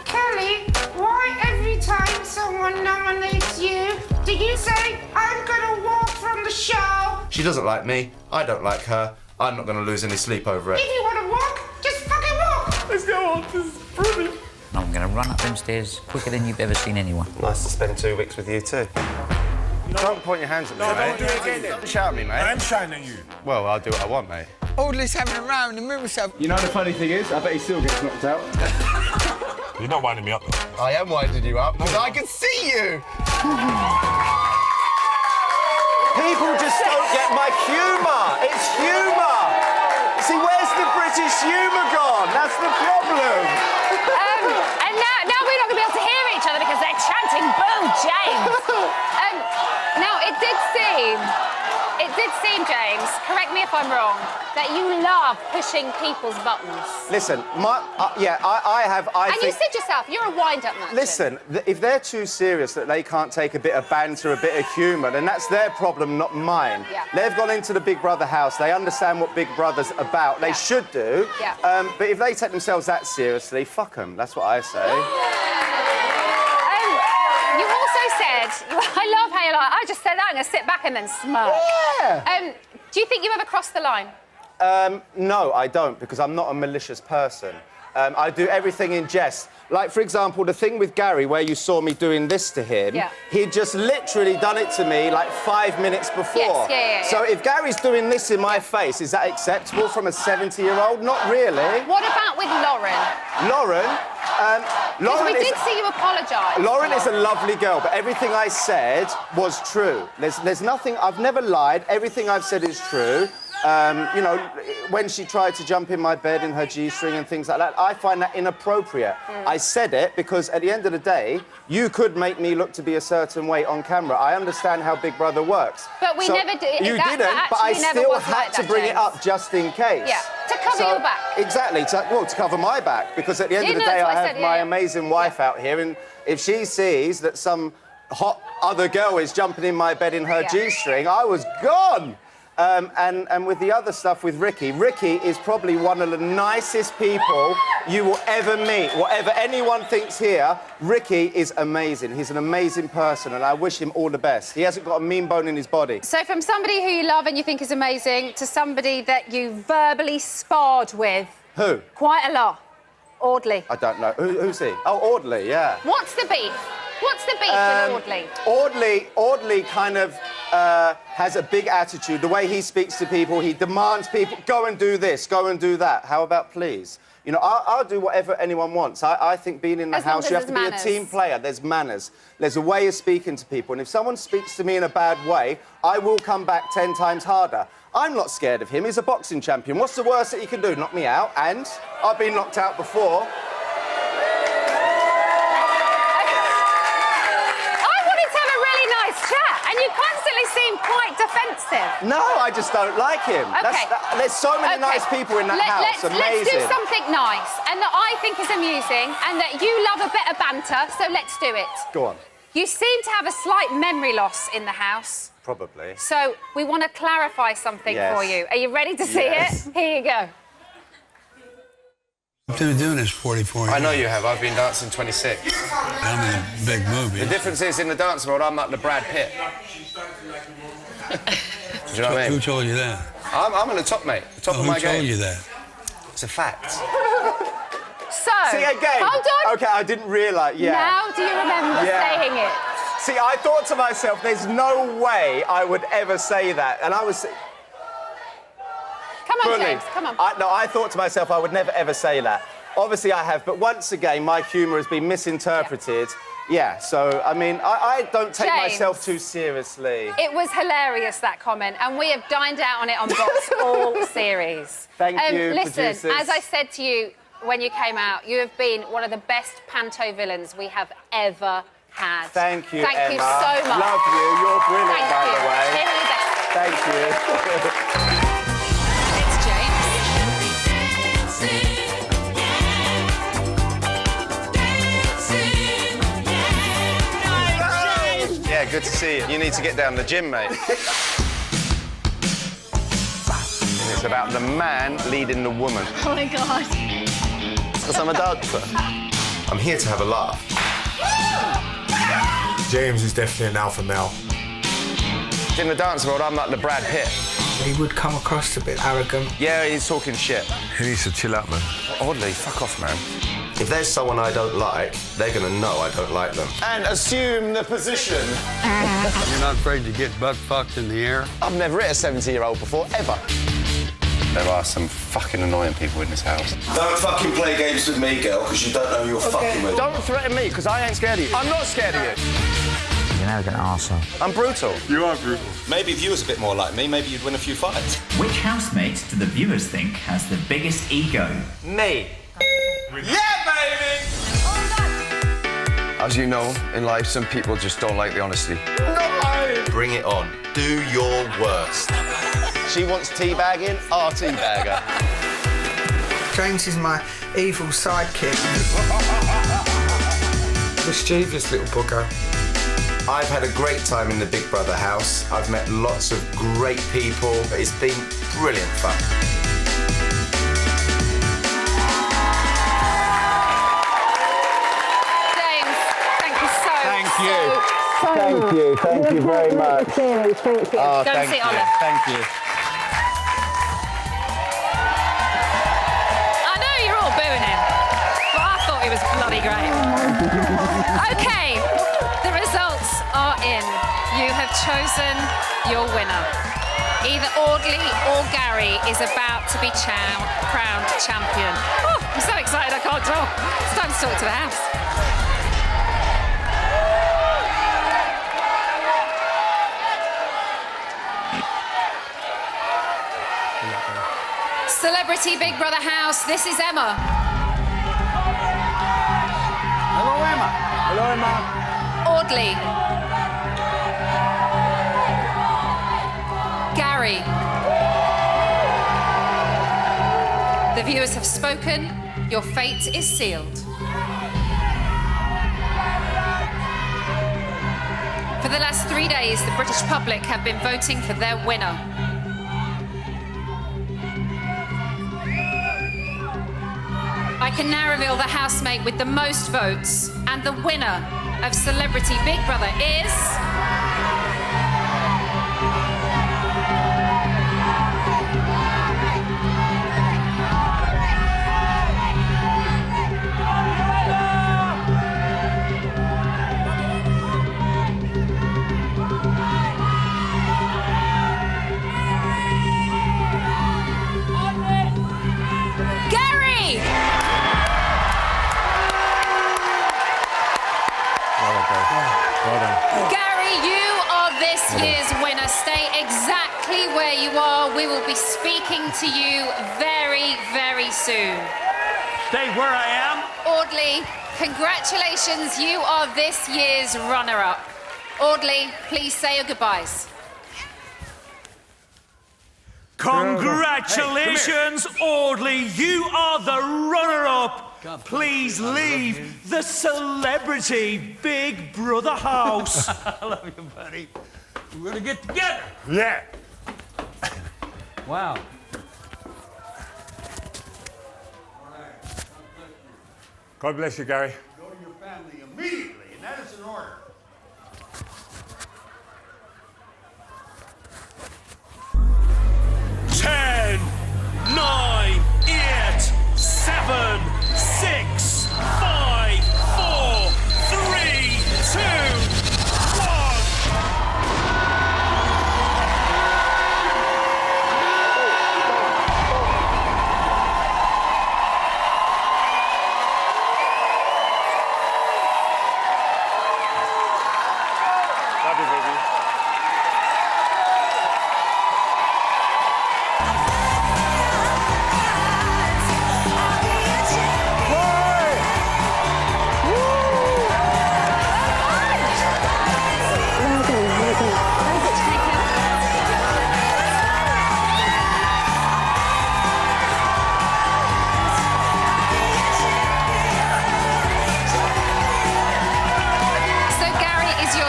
Kelly, why every time someone nominates you, do you say, I'm gonna walk from the show? She doesn't like me, I don't like her, I'm not gonna lose any sleep over it. If you wanna walk, just fucking walk! Let's go on, this is brilliant. I'm going to run up them stairs quicker than you've ever seen anyone. Nice to spend 2 weeks with you too. Don't point your hands at me, mate. Don't do it again. Don't shout at me, mate. I'm shouting at you. Well, I'll do what I want, mate. Audley's having a row in the mirror self. You know the funny thing is, I bet he still gets knocked out. You're not winding me up, though. I am winding you up because I can see you. People just don't get my humour. It's humour. See, where's the British humour gone? That's the problem. And now we're not going to be able to hear each other because they're chanting boo, James. Now, it did seem, James, correct me if I'm wrong, that you love pushing people's buttons. Listen, I And you said yourself, you're a wind-up man. Listen, if they're too serious that they can't take a bit of banter, a bit of humour, then that's their problem, not mine. Yeah. They've gone into the Big Brother house. They understand what Big Brother's about. They should do. Yeah. But if they take themselves that seriously, fuck them. That's what I say. You also said, I love how you're like, I just said that, I'm going to sit back and then smirk. Yeah. Do you think you ever crossed the line? No, I don't, because I'm not a malicious person. I do everything in jest. Like, for example, the thing with Gary, where you saw me doing this to him, he'd just literally done it to me like 5 minutes before. Yes, So if Gary's doing this in my face, is that acceptable from a 70-year-old? Not really. What about with Lauren? Lauren? Because we did see you apologise. Lauren is a lovely girl, but everything I said was true. There's nothing... I've never lied. Everything I've said is true. You know, when she tried to jump in my bed in her G-string and things like that, I find that inappropriate. I said it because at the end of the day, you could make me look to be a certain way on camera. I understand how Big Brother works. But we never did. You didn't, but I still had to bring it up just in case. Yeah, to cover your back. Exactly, to cover my back, because at the end of the day, I have my amazing wife out here, and if she sees that some hot other girl is jumping in my bed in her G-string, I was gone. And with the other stuff with Ricky is probably one of the nicest people you will ever meet. Whatever anyone thinks here, Ricky is amazing. He's an amazing person, and I wish him all the best. He hasn't got a mean bone in his body. So from somebody who you love and you think is amazing to somebody that you verbally sparred with... Who? Quite a lot. Audley. I don't know. Who's he? Oh, Audley, yeah. What's the beef? What's the beef with Audley? Audley kind of has a big attitude. The way he speaks to people, he demands people, go and do this, go and do that. How about please? You know, I'll do whatever anyone wants. I think being in the house, you have to be a team player. There's manners. There's a way of speaking to people. And if someone speaks to me in a bad way, I will come back 10 times harder. I'm not scared of him. He's a boxing champion. What's the worst that he can do? Knock me out. And I've been knocked out before. And you constantly seem quite defensive. No, I just don't like him. Okay. There's so many nice people in that house. Amazing. Let's do something nice and that I think is amusing and that you love a bit of banter, so let's do it. Go on. You seem to have a slight memory loss in the house. Probably. So we want to clarify something for you. Are you ready to see it? Here you go. I've been doing this 44 years. I know you have. I've been dancing 26. I'm in a big movie. The difference is, in the dance world, I'm like the Brad Pitt. Do you know what I mean? Who told you that? I'm on the top, mate. The top of my game. Who told you that? It's a fact. So, see, again. Hold on. OK, I didn't realise, Now do you remember saying it? See, I thought to myself, there's no way I would ever say that. And I was... Come on, James, come on. I thought to myself I would never, ever say that. Obviously, I have, but once again, my humour has been misinterpreted. Yeah, so, I mean, I don't take myself too seriously. It was hilarious, that comment, and we have dined out on it on Box all series. Thank you, listen, producers. as I said to you when you came out, you have been one of the best panto villains we have ever had. Thank you, Thank Emma. you so much. Love you. You're brilliant, by the way. You're the best. Thank you. Yeah, good to see you. You need to get down the gym, mate. And it's about the man leading the woman. Oh my God. Because I'm a dancer. I'm here to have a laugh. James is definitely an alpha male. In the dance world, I'm like the Brad Pitt. He would come across a bit arrogant. Yeah, he's talking shit. He needs to chill out, man. Oddly, fuck off, man. If there's someone I don't like, they're gonna know I don't like them. And assume the position. You're not afraid to get butt fucked in the air? I've never hit a 70-year-old before, ever. There are some fucking annoying people in this house. Don't fucking play games with me, girl, because you don't know who you're fucking with. Don't threaten me, because I ain't scared of you. I'm not scared of you. You're an arrogant arsehole. I'm brutal. You are brutal. Maybe if you was a bit more like me, maybe you'd win a few fights. Which housemate do the viewers think has the biggest ego? Me. Yeah, baby! As you know, in life, some people just don't like the honesty. Bring it on. Do your worst. She wants teabagging, I'll teabag her. James is my evil sidekick. Mischievous little bugger. I've had a great time in the Big Brother house. I've met lots of great people. It's been brilliant fun. James, thank you so much. Thank you very much. Thank you. Oh, Go and see Ola. Thank you. I know you're all booing him, but I thought he was bloody great. OK, the results are in. You have chosen your winner. Either Audley or Gary is about to be crowned champion. Oh, I'm so excited I can't talk. It's time to talk to the house. Celebrity Big Brother house, this is Emma. Hello, Emma. Hello, Emma. Audley. Gary. The viewers have spoken. Your fate is sealed. For the last 3 days, the British public have been voting for their winner. I can now reveal the housemate with the most votes, and the winner of Celebrity Big Brother is... Gary, you are this year's winner. Stay exactly where you are. We will be speaking to you very, very soon. Stay where I am. Audley, congratulations. You are this year's runner-up. Audley, please say your goodbyes. Congratulations, Audley. You are the runner-up. Please leave the Celebrity Big Brother house. I love you, buddy. We're gonna get together. Yeah. Wow. God bless you, Gary. Go to your family immediately, and that is an order. Ten, 9, 8, 7, 6, 5, 4, 3, 2, 1. Love you, baby.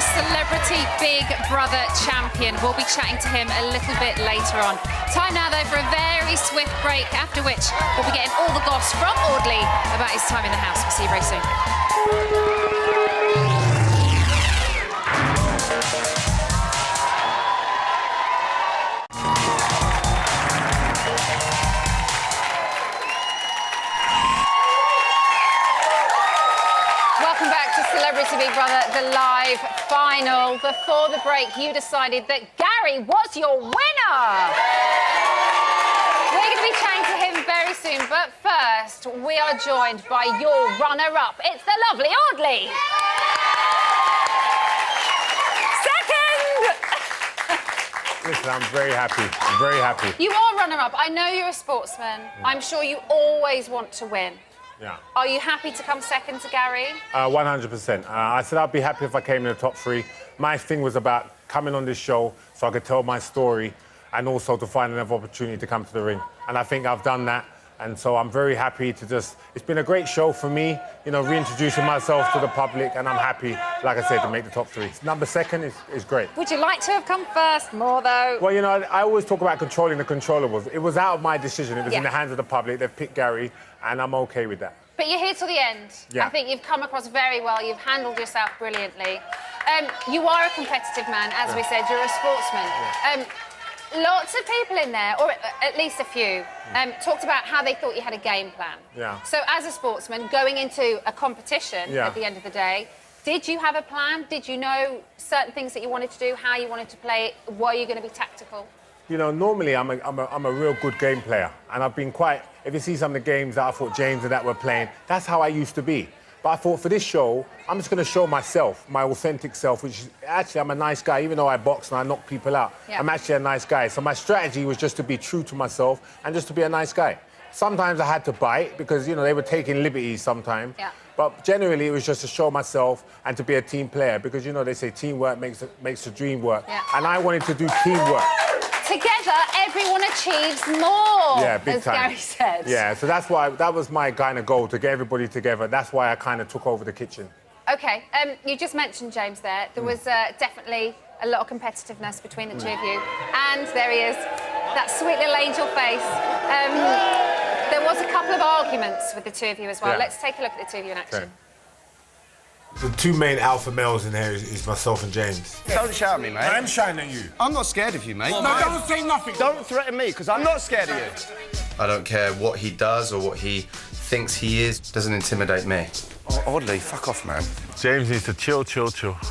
Celebrity Big Brother champion. We'll be chatting to him a little bit later on. Time now, though, for a very swift break, after which we'll be getting all the goss from Audley about his time in the house. We'll see you very soon. Welcome back to Celebrity Big Brother, the live final. Before the break, you decided that Gary was your winner. We're going to be chatting to him very soon, but first, we are joined by your runner-up. It's the lovely Audley. Second! Listen, I'm very happy. I'm very happy. You are runner-up. I know you're a sportsman. I'm sure you always want to win. Yeah. Are you happy to come second to Gary? 100%. I said I'd be happy if I came in the top 3. My thing was about coming on this show so I could tell my story and also to find another opportunity to come to the ring. And I think I've done that. And so I'm very happy to just... It's been a great show for me, you know, reintroducing myself to the public, and I'm happy, like I said, to make the top 3. Number second is great. Would you like to have come first more, though? Well, you know, I always talk about controlling the controllables. It was out of my decision. It was in the hands of the public. They've picked Gary, and I'm OK with that. But you're here till the end. Yeah. I think you've come across very well. You've handled yourself brilliantly. You are a competitive man, as we said. You're a sportsman. Lots of people in there, or at least a few, talked about how they thought you had a game plan. Yeah. So as a sportsman, going into a competition at the end of the day, did you have a plan? Did you know certain things that you wanted to do, how you wanted to play it? Were you going to be tactical? You know, normally I'm a real good game player, and I've been quite... If you see some of the games that I thought James and that were playing, that's how I used to be. But I thought for this show, I'm just going to show myself, my authentic self, which is actually I'm a nice guy, even though I box and I knock people out. Yeah. I'm actually a nice guy. So my strategy was just to be true to myself and just to be a nice guy. Sometimes I had to bite because, you know, they were taking liberties sometimes. Yeah. But generally, it was just to show myself and to be a team player because, you know, they say teamwork makes the dream work. Yeah. And I wanted to do teamwork. Together, everyone achieves more, Yeah, big as time. Gary said. Yeah, so that was my kind of goal, to get everybody together. That's why I kind of took over the kitchen. OK, you just mentioned James there. There was definitely a lot of competitiveness between the two of you. And there he is, that sweet little angel face. There was a couple of arguments with the two of you as well. Yeah. Let's take a look at the two of you in action. Okay. The two main alpha males in here is myself and James. Don't shout at me, mate. I'm shouting at you. I'm not scared of you, mate. No, don't say nothing. Don't threaten me, because I'm not scared of you. I don't care what he does or what he thinks he is. Doesn't intimidate me. Oh, Audley, fuck off, man. James needs to chill.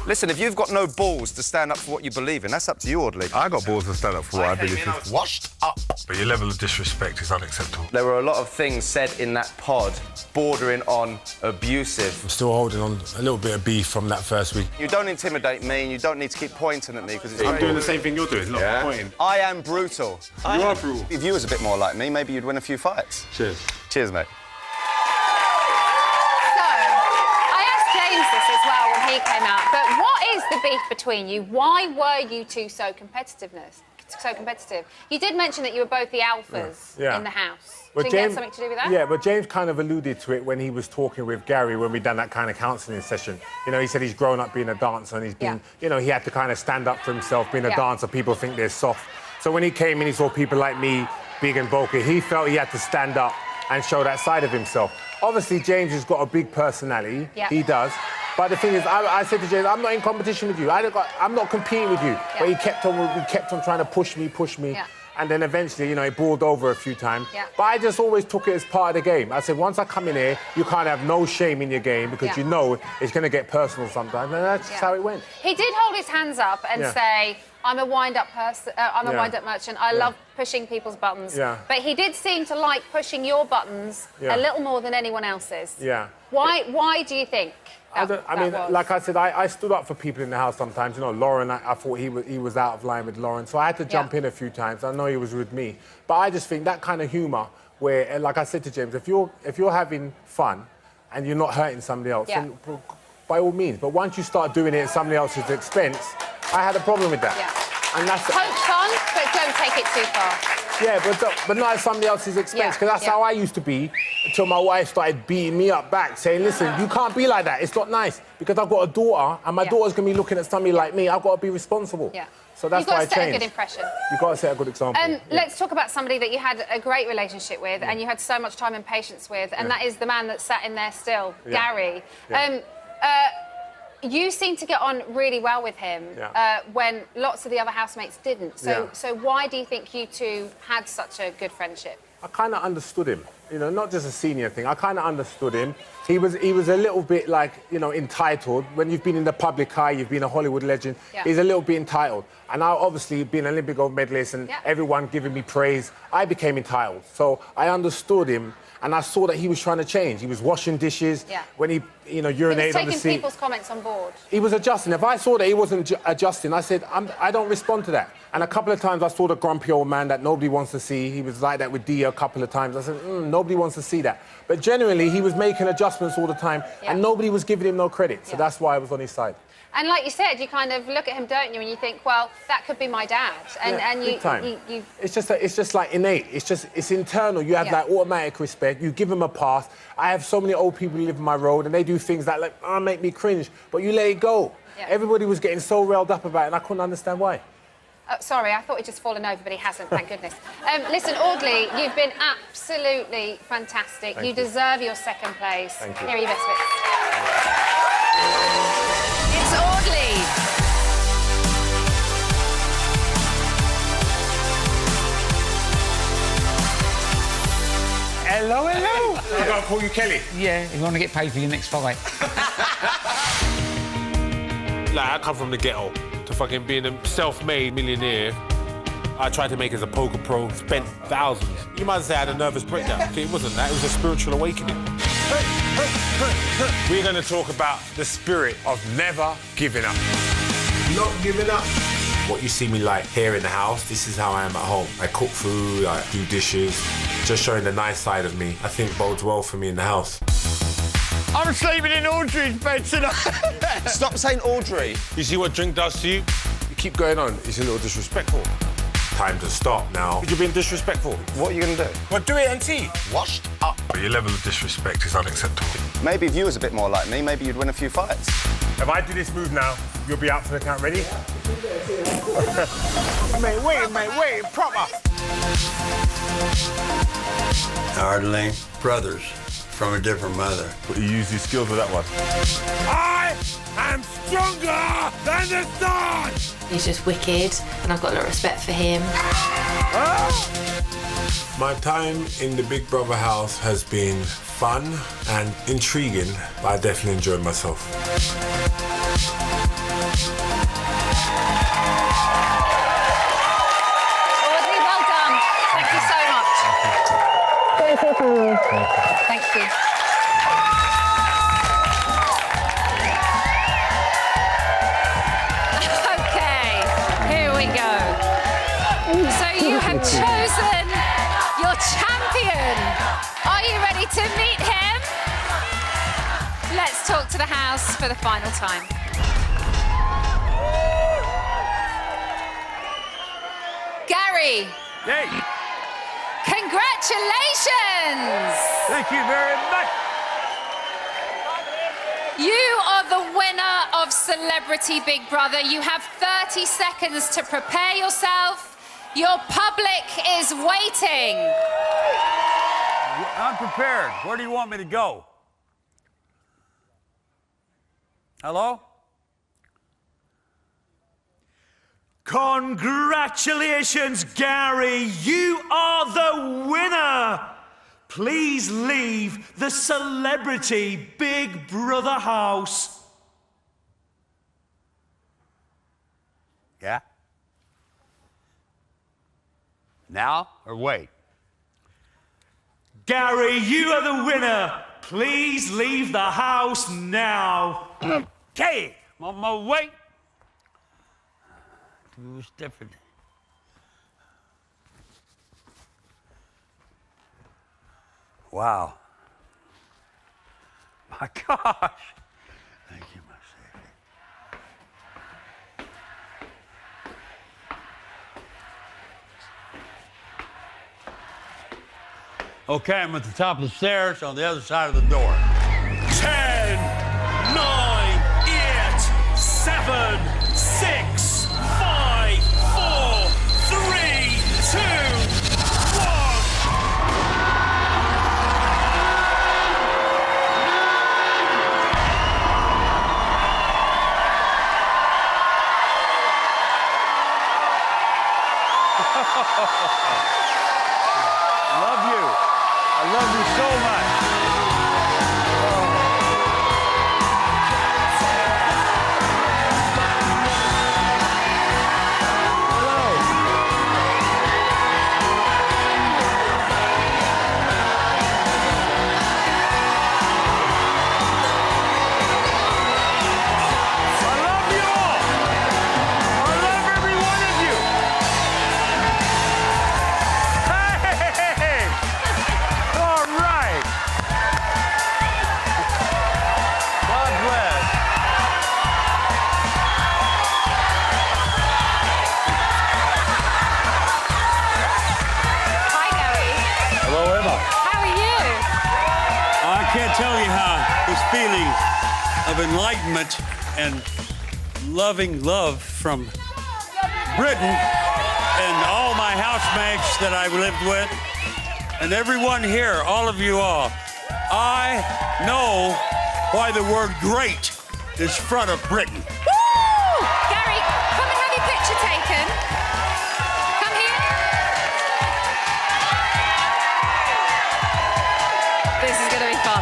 Listen, if you've got no balls to stand up for what you believe in, that's up to you, Audley. I got balls to stand up for what I believe in. Washed up. But your level of disrespect is unacceptable. There were a lot of things said in that pod bordering on abusive. I'm still holding on a little bit of beef from that first week. You don't intimidate me, and you don't need to keep pointing at me, because it's I'm doing the same thing you're doing, not pointing. I am brutal. You are brutal. If you was a bit more like me, maybe you'd win a few fights. Cheers. Cheers, mate. James this as well when he came out. But what is the beef between you? Why were you two so competitive? You did mention that you were both the alphas in the house. But Do you think it had something to do with that? Yeah, but James kind of alluded to it when he was talking with Gary when we'd done that kind of counselling session. You know, he said he's grown up being a dancer and he's been, you know, he had to kind of stand up for himself. Being a dancer, people think they're soft. So when he came in, he saw people like me, big and bulky. He felt he had to stand up and show that side of himself. Obviously, James has got a big personality. Yeah. He does. But the thing is, I said to James, I'm not in competition with you. I'm not competing with you. But he kept on trying to push me. Yeah. And then eventually, you know, it boiled over a few times. Yeah. But I just always took it as part of the game. I said, once I come in here, you can't have no shame in your game because you know it's going to get personal sometimes. And that's just how it went. He did hold his hands up and say, I'm a wind-up person. I'm a wind-up merchant. I love pushing people's buttons. Yeah. But he did seem to like pushing your buttons a little more than anyone else's. Yeah. Why do you think? Like I said, I stood up for people in the house sometimes. You know, Lauren, I thought he was out of line with Lauren, so I had to jump in a few times. I know he was with me, but I just think that kind of humour, where, like I said to James, if you're having fun and you're not hurting somebody else, then by all means. But once you start doing it at somebody else's expense, I had a problem with that. Yeah. And that's poke fun, but don't take it too far. Yeah, but not at somebody else's expense, because that's how I used to be until my wife started beating me up back, saying, listen, you can't be like that. It's not nice. Because I've got a daughter, and my daughter's going to be looking at somebody like me. I've got to be responsible. Yeah. So that's why I changed. You've got to set a good impression. You've got to set a good example. Let's talk about somebody that you had a great relationship with and you had so much time and patience with, and that is the man that sat in there still, Gary. You seem to get on really well with him when lots of the other housemates didn't. So why do you think you two had such a good friendship? I kind of understood him, you know, not just a senior thing. I kind of understood him. He was a little bit like, you know, entitled. When you've been in the public eye, you've been a Hollywood legend, he's a little bit entitled. And I obviously, being an Olympic gold medalist and everyone giving me praise, I became entitled. So I understood him. and I saw that he was trying to change. He was washing dishes. Yeah. When he, He urinated was on the taking seat. people's comments on board. He was adjusting. If I saw that he wasn't adjusting, I said, I don't respond to that. And a couple of times I saw the grumpy old man that nobody wants to see. He was like that with Dia a couple of times. I said, nobody wants to see that. But generally, he was making adjustments all the time, and nobody was giving him no credit. So that's why I was on his side. And like you said, you kind of look at him, don't you, and you think, well, that could be my dad. And big time. you It's just like innate. It's internal. You have like automatic respect. You give them a pass. I have so many old people who live on my road, and they do things that make me cringe. But you let it go. Yeah. Everybody was getting so riled up about it, and I couldn't understand why. Sorry, I thought he'd just fallen over, but he hasn't, thank goodness. Listen, Audley, you've been absolutely fantastic. Thank you you. deserve your second place. Thank you. Here are your best bits. It's Audley. Hello, hello. I gotta call you Kelly. Yeah, you want to get paid for your next fight. Like, I come from the ghetto to fucking being a self-made millionaire. I tried to make as a poker pro, spent thousands. You might say I had a nervous breakdown. Okay, it wasn't that, it was a spiritual awakening. We're gonna talk about the spirit of never giving up. Not giving up. What you see me like here in the house, this is how I am at home. I cook food, I do dishes, just showing the nice side of me. I think bodes well for me in the house. I'm sleeping in Audrey's bed tonight. Stop saying Audrey. You see what drink does to you? You keep going on, it's a little disrespectful. Time to stop now. You're being disrespectful. What are you going to do? Well, do it and see. Washed up. Your level of disrespect is unacceptable. Maybe if you was a bit more like me, maybe you'd win a few fights. If I do this move now, you'll be out for the count. Ready? Wait, proper. Ardeline, brothers from a different mother. But you use these skills with that one. I am stronger than the sun! He's just wicked, and I've got a lot of respect for him. My time in the Big Brother house has been fun and intriguing, but I definitely enjoyed myself. Audley, well done. Thank you so much. Thank you. Okay, here we go. So you have chosen your champion. Are you ready to meet him? Let's talk to the house for the final time. Gary. Hey. Congratulations! Thank you very much. You are the winner of Celebrity Big Brother. You have 30 seconds to prepare yourself. Your public is waiting. I'm prepared. Where do you want me to go? Hello? Congratulations, Gary! You are the winner! Please leave the Celebrity Big Brother house. Yeah? Now or wait? Gary, you are the winner. Please leave the house now. Okay, I'm on my way. It was different. Wow. My gosh. Thank you, my Savior. Okay, I'm at the top of the stairs on the other side of the door. 10, 9, 8, 7, 6, 5, 4, 3, 2, Love you. I love you so much. feeling of enlightenment and loving love from Britain and all my housemates that I lived with, and everyone here, all of you all. I know why the word great is front of Britain. Woo! Gary, come and have your picture taken. Come here. This is going to be fun.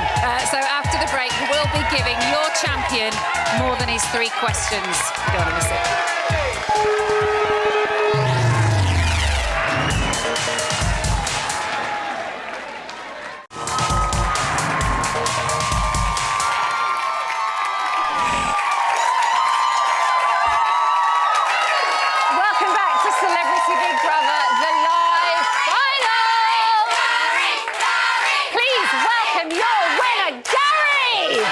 So after the break, we'll be giving your champion more than his 3 questions. Go on in a sec. Welcome back to Celebrity Big Brother, the live final. Please welcome your winner, Gary.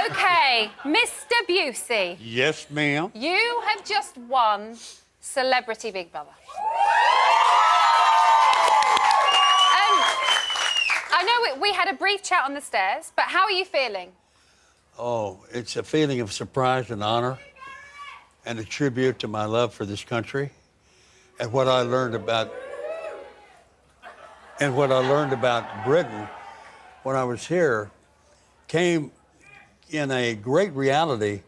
Okay, Mr. Busey. Yes, ma'am. You have just won Celebrity Big Brother. I know we had a brief chat on the stairs, but how are you feeling? Oh, it's a feeling of surprise and honor and a tribute to my love for this country and what I learned about Britain when I was here came in a great reality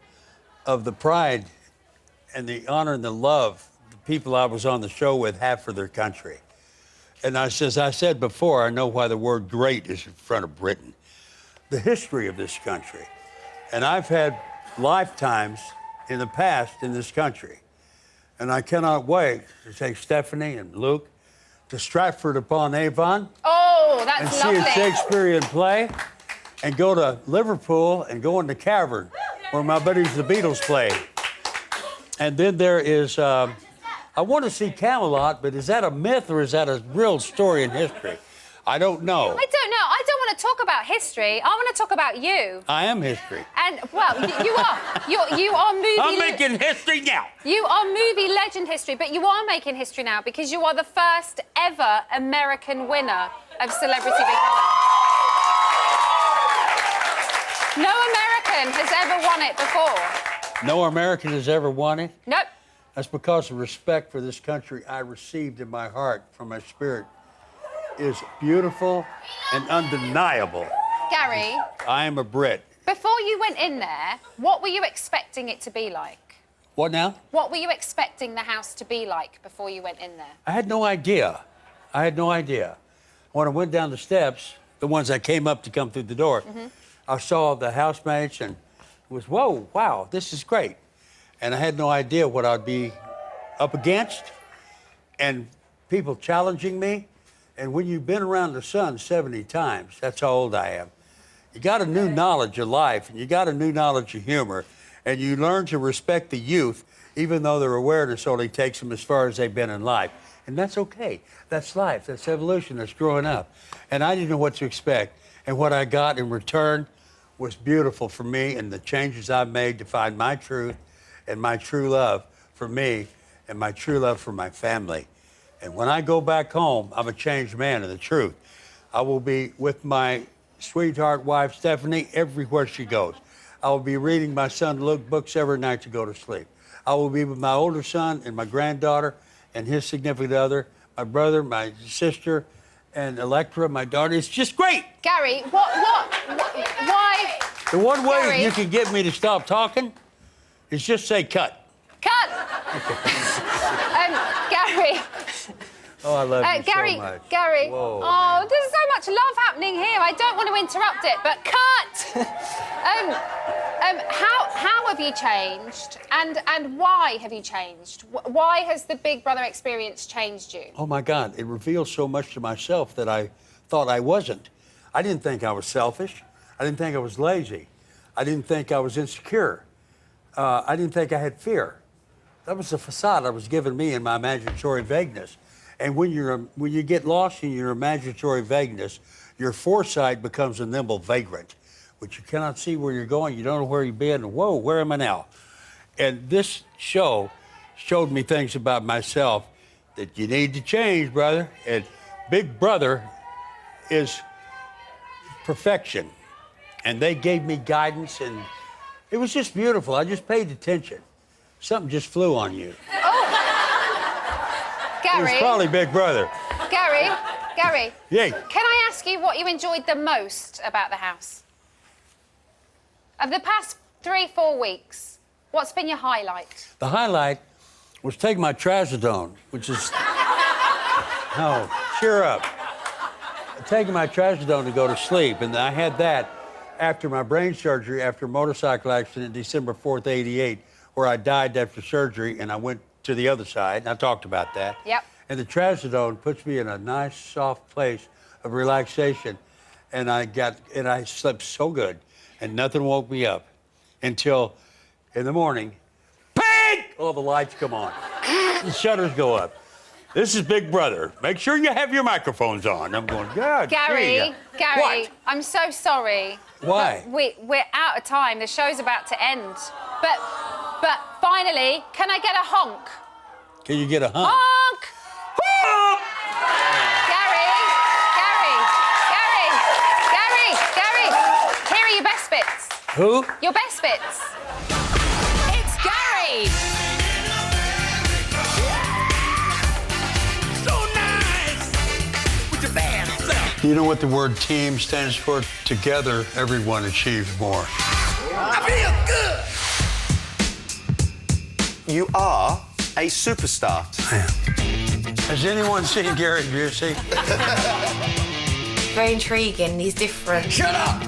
of the pride and the honor and the love the people I was on the show with have for their country. And as I said before, I know why the word great is in front of Britain. The history of this country. And I've had lifetimes in the past in this country. And I cannot wait to take Stephanie and Luke to Stratford-upon-Avon. Oh, that's and lovely. see a Shakespearean play and go to Liverpool and go in the Cavern where my buddies the Beatles play. And then there is, I want to see Camelot, but is that a myth or is that a real story in history? I don't know. I don't know. I don't want to talk about history. I want to talk about you. I am history. And, well, you are. You are movie... I'm making history now. You are movie legend history, but you are making history now because you are the first ever American winner of Celebrity Big Brother. No American has ever won it before. No American has ever won it? Nope. That's because the respect for this country I received in my heart from my spirit is beautiful and undeniable. Gary. I am a Brit. Before you went in there, what were you expecting it to be like? What now? What were you expecting the house to be like before you went in there? I had no idea. I had no idea. When I went down the steps, the ones that came up to come through the door, I saw the housemates and it was, whoa, wow, this is great. And I had no idea what I'd be up against and people challenging me. And when you've been around the sun 70 times, that's how old I am, you got a new knowledge of life and you got a new knowledge of humor and you learn to respect the youth even though their awareness only takes them as far as they've been in life. And that's okay. That's life. That's evolution. That's growing up. And I didn't know what to expect. And what I got in return was beautiful for me and the changes I've made to find my truth and my true love for me and my true love for my family. And when I go back home, I'm a changed man in the truth. I will be with my sweetheart wife, Stephanie, everywhere she goes. I will be reading my son Luke books every night to go to sleep. I will be with my older son and my granddaughter and his significant other, my brother, my sister, and Electra, my daughter. It's just great. Gary, why? The one way Gary. you can get me to stop talking is just say cut. Cut! Gary. Oh, I love you Gary, so much. Gary. Whoa, Oh, there's so much love happening here. I don't want to interrupt it, but cut! How have you changed? And why have you changed? Why has the Big Brother experience changed you? Oh, my God. It reveals so much to myself that I thought I wasn't. I didn't think I was selfish. I didn't think I was lazy. I didn't think I was insecure. I didn't think I had fear. That was the facade I was giving me in my imaginatory vagueness. And when you get lost in your imaginatory vagueness, your foresight becomes a nimble vagrant, which you cannot see where you're going. You don't know where you've been. And whoa, where am I now? And this show showed me things about myself that you need to change, brother. And Big Brother is perfection. And they gave me guidance, and it was just beautiful. I just paid attention. Something just flew on you. Gary. It was probably Big Brother. Gary. Yay. Can I ask you what you enjoyed the most about the house? Of the past 3-4 weeks, what's been your highlight? The highlight was taking my trazodone, which is... No, cheer up. Taking my trazodone to go to sleep, and I had that after my brain surgery, after a motorcycle accident, December 4th, '88, where I died after surgery, and I went to the other side, and I talked about that. Yep. And the trazodone puts me in a nice, soft place of relaxation, and I slept so good, and nothing woke me up until in the morning, bang! All the lights come on, the shutters go up. This is Big Brother. Make sure you have your microphones on. I'm going, God. Gary, What? I'm so sorry. Why? But we're out of time. The show's about to end. But finally, can I get a honk? Can you get a hump? Honk! Gary! Here are your best bits. Who? Your best bits. It's Gary! You know what the word team stands for? Together, everyone achieves more. I feel good! You are a superstar. I am. Has anyone seen Gary Busey? Very intriguing. He's different. Shut up!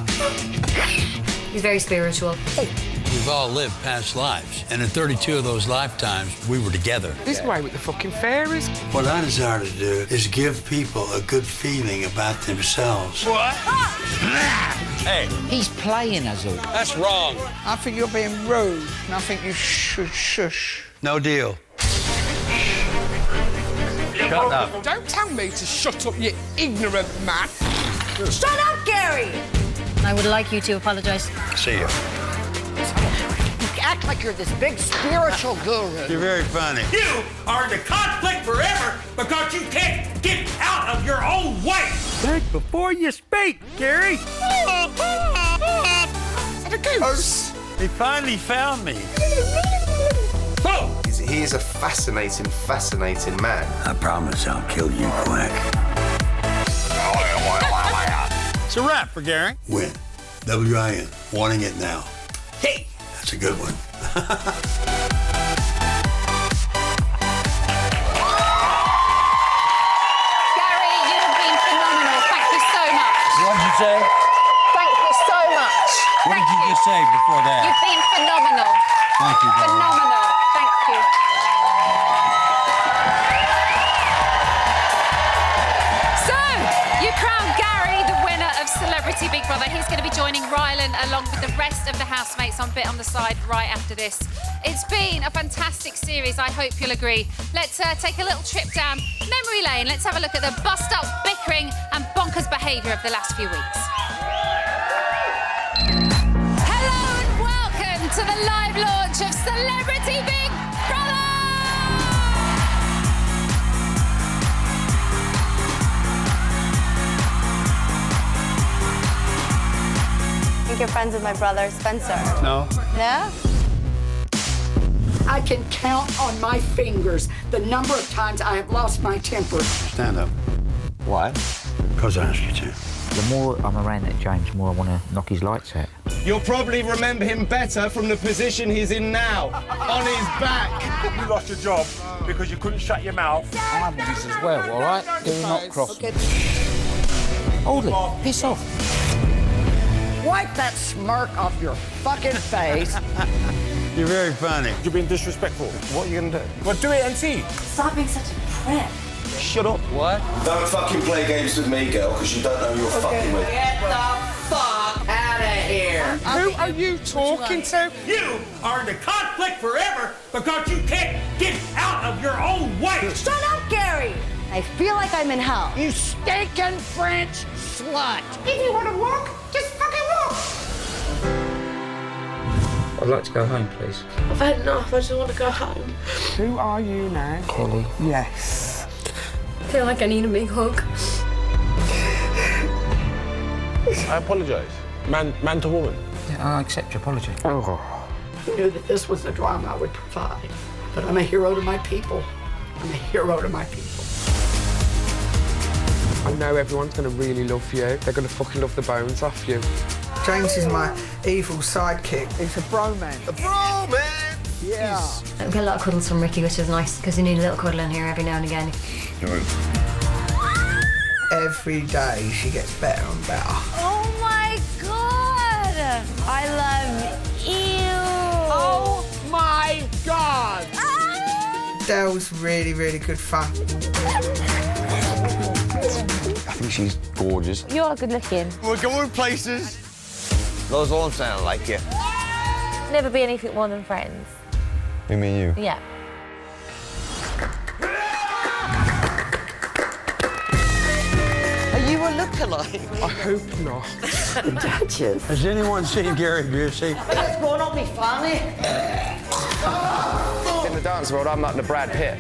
He's very spiritual. We've all lived past lives, and in 32 of those lifetimes, we were together. This way with the fucking fairies. What I desire to do is give people a good feeling about themselves. What? Hey. He's playing us all. That's wrong. I think you're being rude, and I think you should shush. No deal. Shut up. Don't tell me to shut up, you ignorant man. Shut up, Gary! I would like you to apologise. See you. You act like you're this big spiritual guru. You're very funny. You are in the conflict forever because you can't get out of your own way. Think before you speak, Gary. Is that a goose? He finally found me. He is a fascinating man. I promise I'll kill you quick. It's a wrap for Gary. Win. W-I-N. Wanting it now. Hey! That's a good one. Gary, you have been phenomenal. Thank you so much. What did you say? Thank you so much. What did you just say before that? You've been phenomenal. Thank you, Gary. Phenomenal. Thank you. So, you crowned Gary the winner of Celebrity Big Brother. He's going to be joining Rylan along with the rest of the housemates on Bit on the Side right after this. It's been a fantastic series. I hope you'll agree. Let's take a little trip down memory lane. Let's have a look at the bust-up, bickering and bonkers behaviour of the last few weeks. Hello and welcome to the live launch of Celebrity Big Brother! I think you're friends with my brother, Spencer. No. No? I can count on my fingers the number of times I have lost my temper. Stand up. Why? Because I asked you to. The more I'm around that James, the more I want to knock his lights out. You'll probably remember him better from the position he's in now, on his back. You lost your job because you couldn't shut your mouth. I want this as well, all right? Do not cross me. Hold it. Piss off. Wipe that smirk off your fucking face. You're very funny. You're being disrespectful. What are you gonna do? Well, do it and see. Stop being such a prick. Shut up. What? Don't fucking play games with me, girl, because you don't know who you're fucking with. Get the fuck out of here. Who are you talking to? You are in the conflict forever because you can't get out of your own way. Shut up, Gary. I feel like I'm in hell. You stinking French slut. If you want to walk, just fucking walk. I'd like to go home, please. I've had enough. I just want to go home. Who are you now? Kelly. Yes. I feel like I need a big hug. I apologise. Man to woman. Yeah, I accept your apology. I knew that this was the drama I would provide. But I'm a hero to my people. I'm a hero to my people. I know everyone's going to really love you. They're going to fucking love the bones off you. James is my evil sidekick. He's a bromance. A bromance! Yeah. I get a lot of cuddles from Ricky, which is nice, because you need a little cuddle in here every now and again. Every day she gets better and better. Oh my God! I love you. Oh my God! Dell's really, really good fun. I think she's gorgeous. You're good looking. We're going places. That's all I'm saying, I like you. Never be anything more than friends. Me and you? Yeah. Are you a lookalike? I hope not. Duchess. Has anyone seen Gary Busey? What's going on, me family? In the dance world, I'm like the Brad Pitt.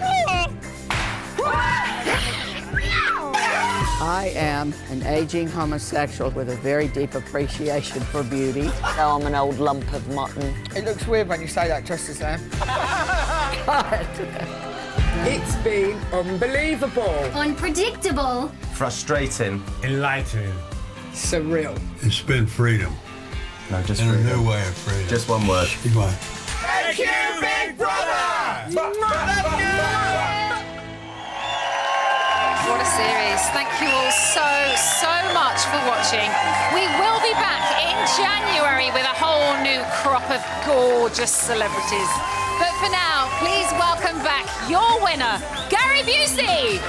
I am an aging homosexual with a very deep appreciation for beauty. Oh, I'm an old lump of mutton. It looks weird when you say that, Justice Lamb. It's been unbelievable. Unpredictable. Frustrating. Enlightening. Surreal. It's been freedom. No, just And a freedom. new way of freedom. Just one word. Be quiet. Thank you, Big Brother! What a series. Thank you all so much for watching. We will be back in January with a whole new crop of gorgeous celebrities. But for now, please welcome back your winner, Gary Busey.